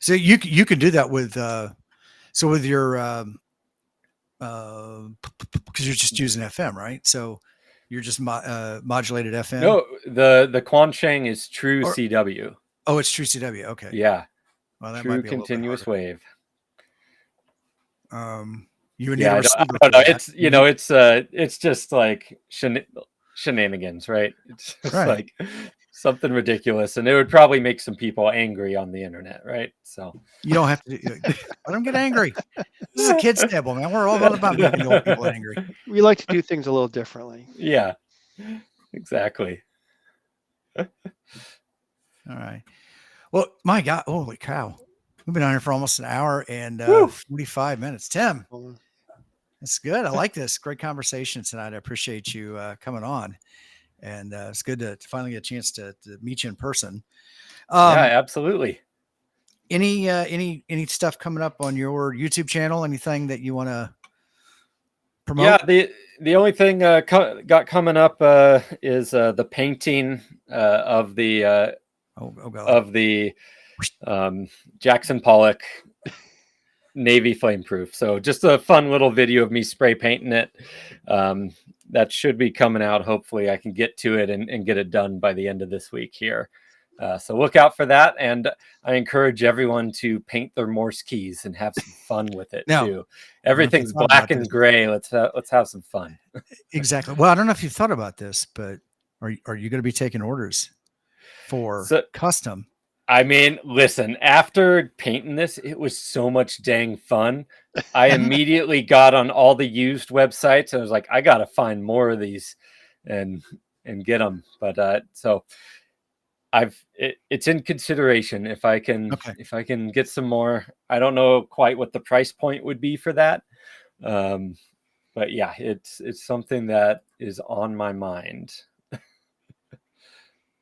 So you can do that with with your because you're just using FM, right? So you're just modulated FM. No, the Quansheng is true CW. Oh, it's true CW. Okay. Yeah. Well, that true might be continuous wave. You would need a receiver. I don't know. It's just like shenanigans, right? It's just like something ridiculous, and it would probably make some people angry on the internet, right? So You don't have to let them get angry. This is a kids table, man. We're all about making the old people angry. We like to do things a little differently. Yeah, exactly. All right. Well, my God, holy cow. We've been on here for almost an hour and 45 minutes. Tim, that's good. I like this. Great conversation tonight. I appreciate you coming on. And it's good to finally get a chance to meet you in person. Yeah, absolutely. Any stuff coming up on your YouTube channel? Anything that you want to promote? Yeah, the only thing got coming up is the painting of the of the Jackson Pollock Navy flameproof. So just a fun little video of me spray painting it. That should be coming out. Hopefully I can get to it and get it done by the end of this week here. So look out for that. And I encourage everyone to paint their Morse keys and have some fun with it too. Everything's black and gray. Let's have some fun. Exactly. Well, I don't know if you've thought about this, but are you going to be taking orders for custom? I mean, listen, after painting this, it was so much dang fun. I immediately got on all the used websites and I was like, I got to find more of these and get them. But so it's in consideration if I can get some more. I don't know quite what the price point would be for that. But yeah, it's something that is on my mind.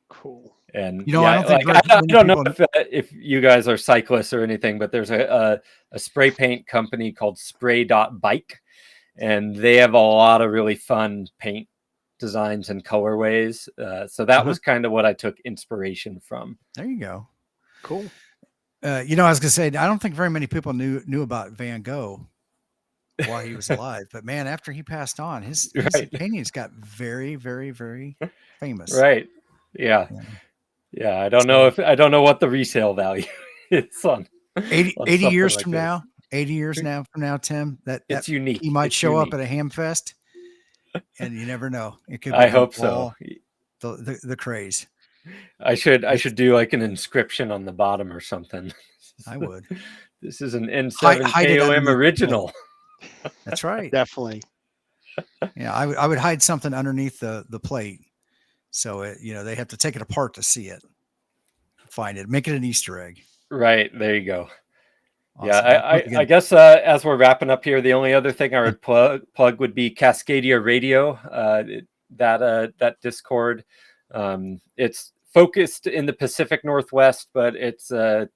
Cool. And I don't know if you guys are cyclists or anything, but there's a spray paint company called Spray.Bike, and they have a lot of really fun paint designs and colorways. So that was kind of what I took inspiration from. There you go. Cool. I was going to say, I don't think very many people knew about Van Gogh while he was alive, but man, after he passed on, his paintings got very, very, very famous. Right. Yeah. Yeah. I don't know what the resale value is on 80 years from now. 80 years from now, Tim, it's unique. He might show up at a ham fest, and you never know. It could be I hope so. The craze. I should do like an inscription on the bottom or something. I would. This is an N7KOM original. That's right. Definitely. Yeah, I would hide something underneath the plate, so they have to take it apart to see it, find it, make it an Easter egg. Right, there you go. Awesome. Yeah, I guess as we're wrapping up here, the only other thing I would plug would be Cascadia Radio. That Discord. It's focused in the Pacific Northwest, but it's a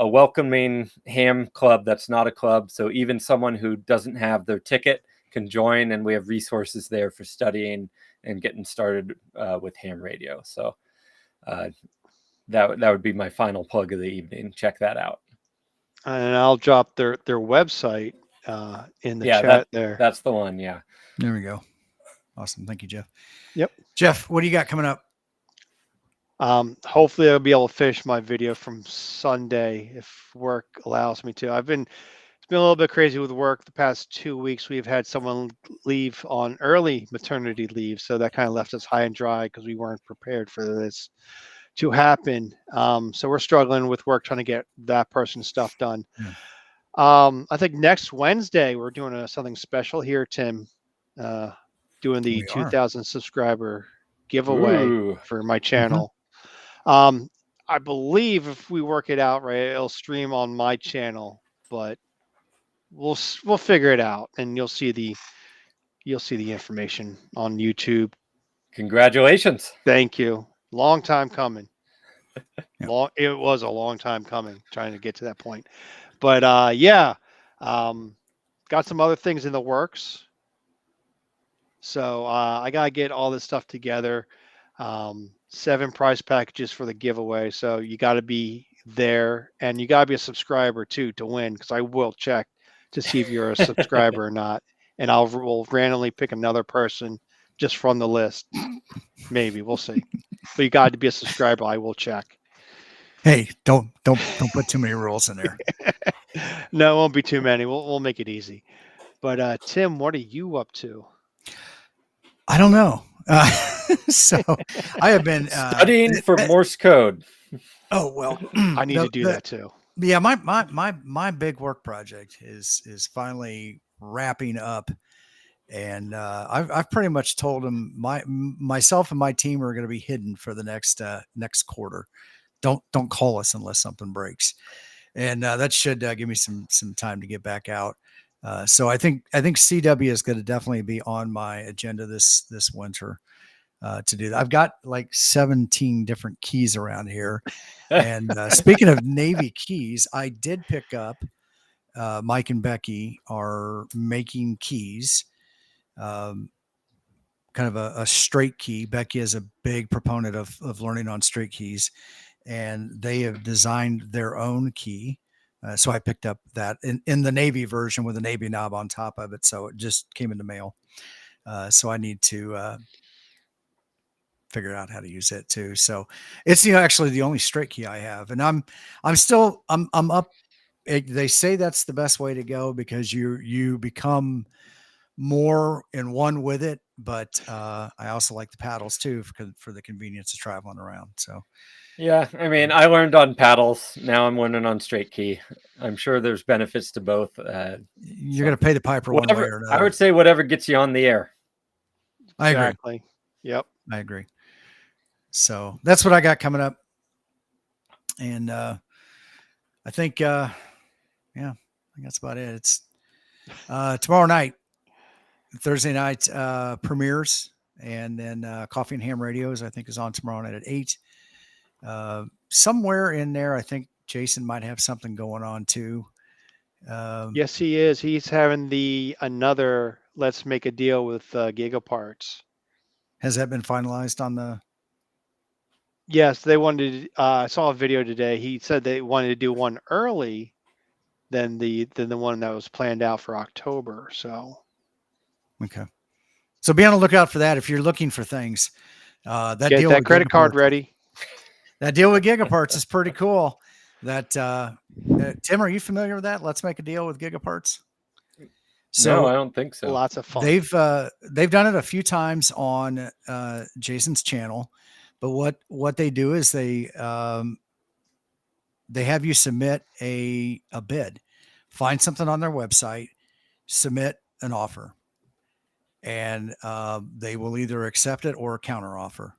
welcoming ham club that's not a club. So even someone who doesn't have their ticket can join, and we have resources there for studying and getting started with ham radio. So that would be my final plug of the evening. Check that out. And I'll drop their website in the chat there. That's the one. Yeah. There we go. Awesome. Thank you, Jeff. Yep. Jeff, what do you got coming up? Hopefully I'll be able to finish my video from Sunday if work allows me to. It's been a little bit crazy with work the past 2 weeks. We've had someone leave on early maternity leave, so that kind of left us high and dry because we weren't prepared for this to happen. So we're struggling with work trying to get that person's stuff done. I think next Wednesday we're doing something special here, Tim. Doing the 2,000 subscriber giveaway for my channel. I believe if we work it out right, it'll stream on my channel, but we'll figure it out, and you'll see the information on YouTube. Congratulations! Thank you. Long time coming. It was a long time coming trying to get to that point, but got some other things in the works. So I gotta get all this stuff together. 7 prize packages for the giveaway. So you got to be there, and you got to be a subscriber too to win, because I will check to see if you're a subscriber or not, and we'll randomly pick another person just from the list. Maybe we'll see. But you got to be a subscriber. I will check. Hey, don't put too many rules in there. No, it won't be too many. We'll make it easy. But Tim, what are you up to? I don't know. So I have been studying for Morse code. Oh, well, I need to do that too. Yeah, my big work project is finally wrapping up, and I've pretty much told them myself and my team are going to be hidden for the next quarter. Don't call us unless something breaks, and that should give me some time to get back out. So I think CW is going to definitely be on my agenda this winter to do that. I've got like 17 different keys around here. And speaking of Navy keys, I did pick up Mike and Becky are making keys, kind of a straight key. Becky is a big proponent of learning on straight keys, and they have designed their own key. So I picked up that in the Navy version with a Navy knob on top of it. So it just came in the mail. So I need to figure out how to use it too. So it's actually the only straight key I have, and I'm up. They say that's the best way to go because you become more in one with it. But I also like the paddles too for the convenience of traveling around. So yeah, I mean, I learned on paddles. Now I'm learning on straight key. I'm sure there's benefits to both. You're going to pay the piper one way or another. I would say whatever gets you on the air. I agree. Exactly. Yep. I agree. So that's what I got coming up. And I think, I think that's about it. It's tomorrow night, Thursday night premieres, and then Coffee and Ham Radios, I think, is on tomorrow night at 8. Somewhere in there, I think Jason might have something going on too. Yes, he is. He's having another Let's Make a Deal with Gigaparts. Has that been finalized on the? Yes, they wanted. I saw a video today. He said they wanted to do one early than the one that was planned out for October. So, okay. So be on the lookout for that if you're looking for things. Get that credit card ready. That deal with Gigaparts is pretty cool. That Tim, are you familiar with that? Let's Make a Deal with Gigaparts. So no, I don't think so. Lots of fun. They've done it a few times on Jason's channel, but what they do is they have you submit a bid, find something on their website, submit an offer, and they will either accept it or counter offer,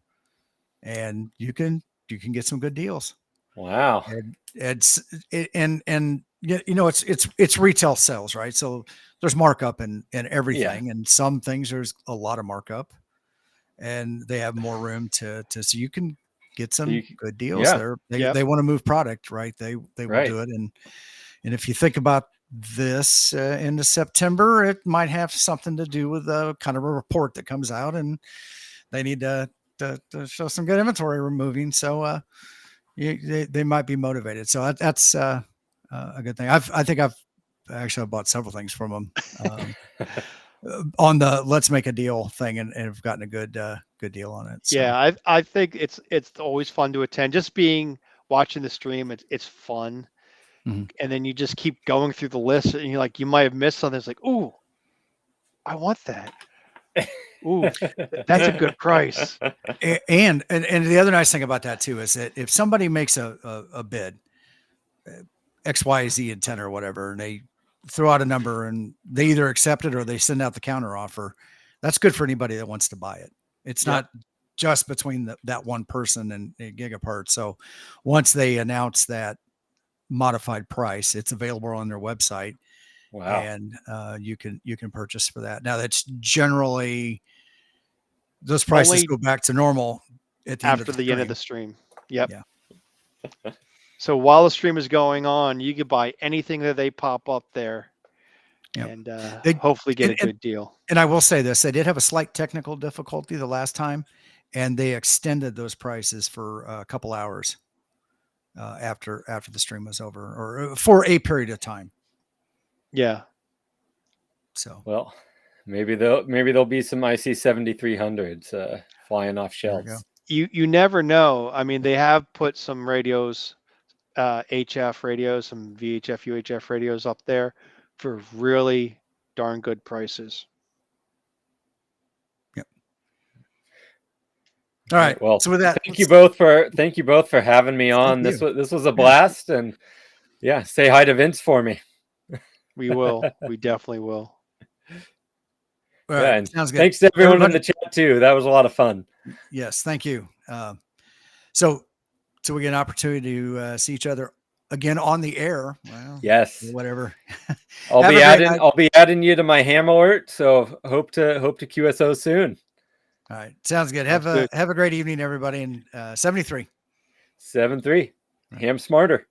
and you can get some good deals. Wow. And it's retail sales, right? So there's markup and everything, and some things there's a lot of markup, and they have more room to so you can get some good deals there. They want to move product, right? They will do it, and if you think about this into September, it might have something to do with kind of a report that comes out, and they need to show some good inventory removing. So they might be motivated. So that's a good thing. I think I've actually bought several things from them on the Let's Make a Deal thing, and have gotten a good deal on it. So. Yeah, I think it's always fun to attend. Just watching the stream, it's fun. Mm-hmm. And then you just keep going through the list, and you might have missed something. It's like, ooh, I want that. Ooh, that's a good price. And the other nice thing about that too is that if somebody makes a bid, X, Y, Z and 10 or whatever, and they throw out a number and they either accept it or they send out the counter offer, that's good for anybody that wants to buy it. It's not just between that one person and Gigapart. So once they announce that modified price, it's available on their website. Wow. And you can purchase for that. Now that's generally those prices go back to normal at the after the end of the stream. Yep. Yeah. So while the stream is going on, you can buy anything that they pop up there, and they hopefully get a good deal. And I will say this: they did have a slight technical difficulty the last time, and they extended those prices for a couple hours after the stream was over, or for a period of time. Yeah. So well, maybe there'll be some IC 7300s flying off shelves. You never know. I mean, they have put some radios, HF radios, some VHF, UHF radios up there for really darn good prices. Yep. All right. Well, So with that, thank you both for having me on. This was a blast, and yeah, say hi to Vince for me. We will. We definitely will. All right, Yeah, and sounds good. thanks to everyone Everybody- in the chat too. That was a lot of fun. Yes, thank you. So we get an opportunity to see each other again on the air. Well, Yes, whatever. I'll Have be a great adding night. I'll be adding you to my ham alert. So hope to QSO soon. All right, sounds good. Have a great evening, everybody. And 73. 7-3, ham smarter.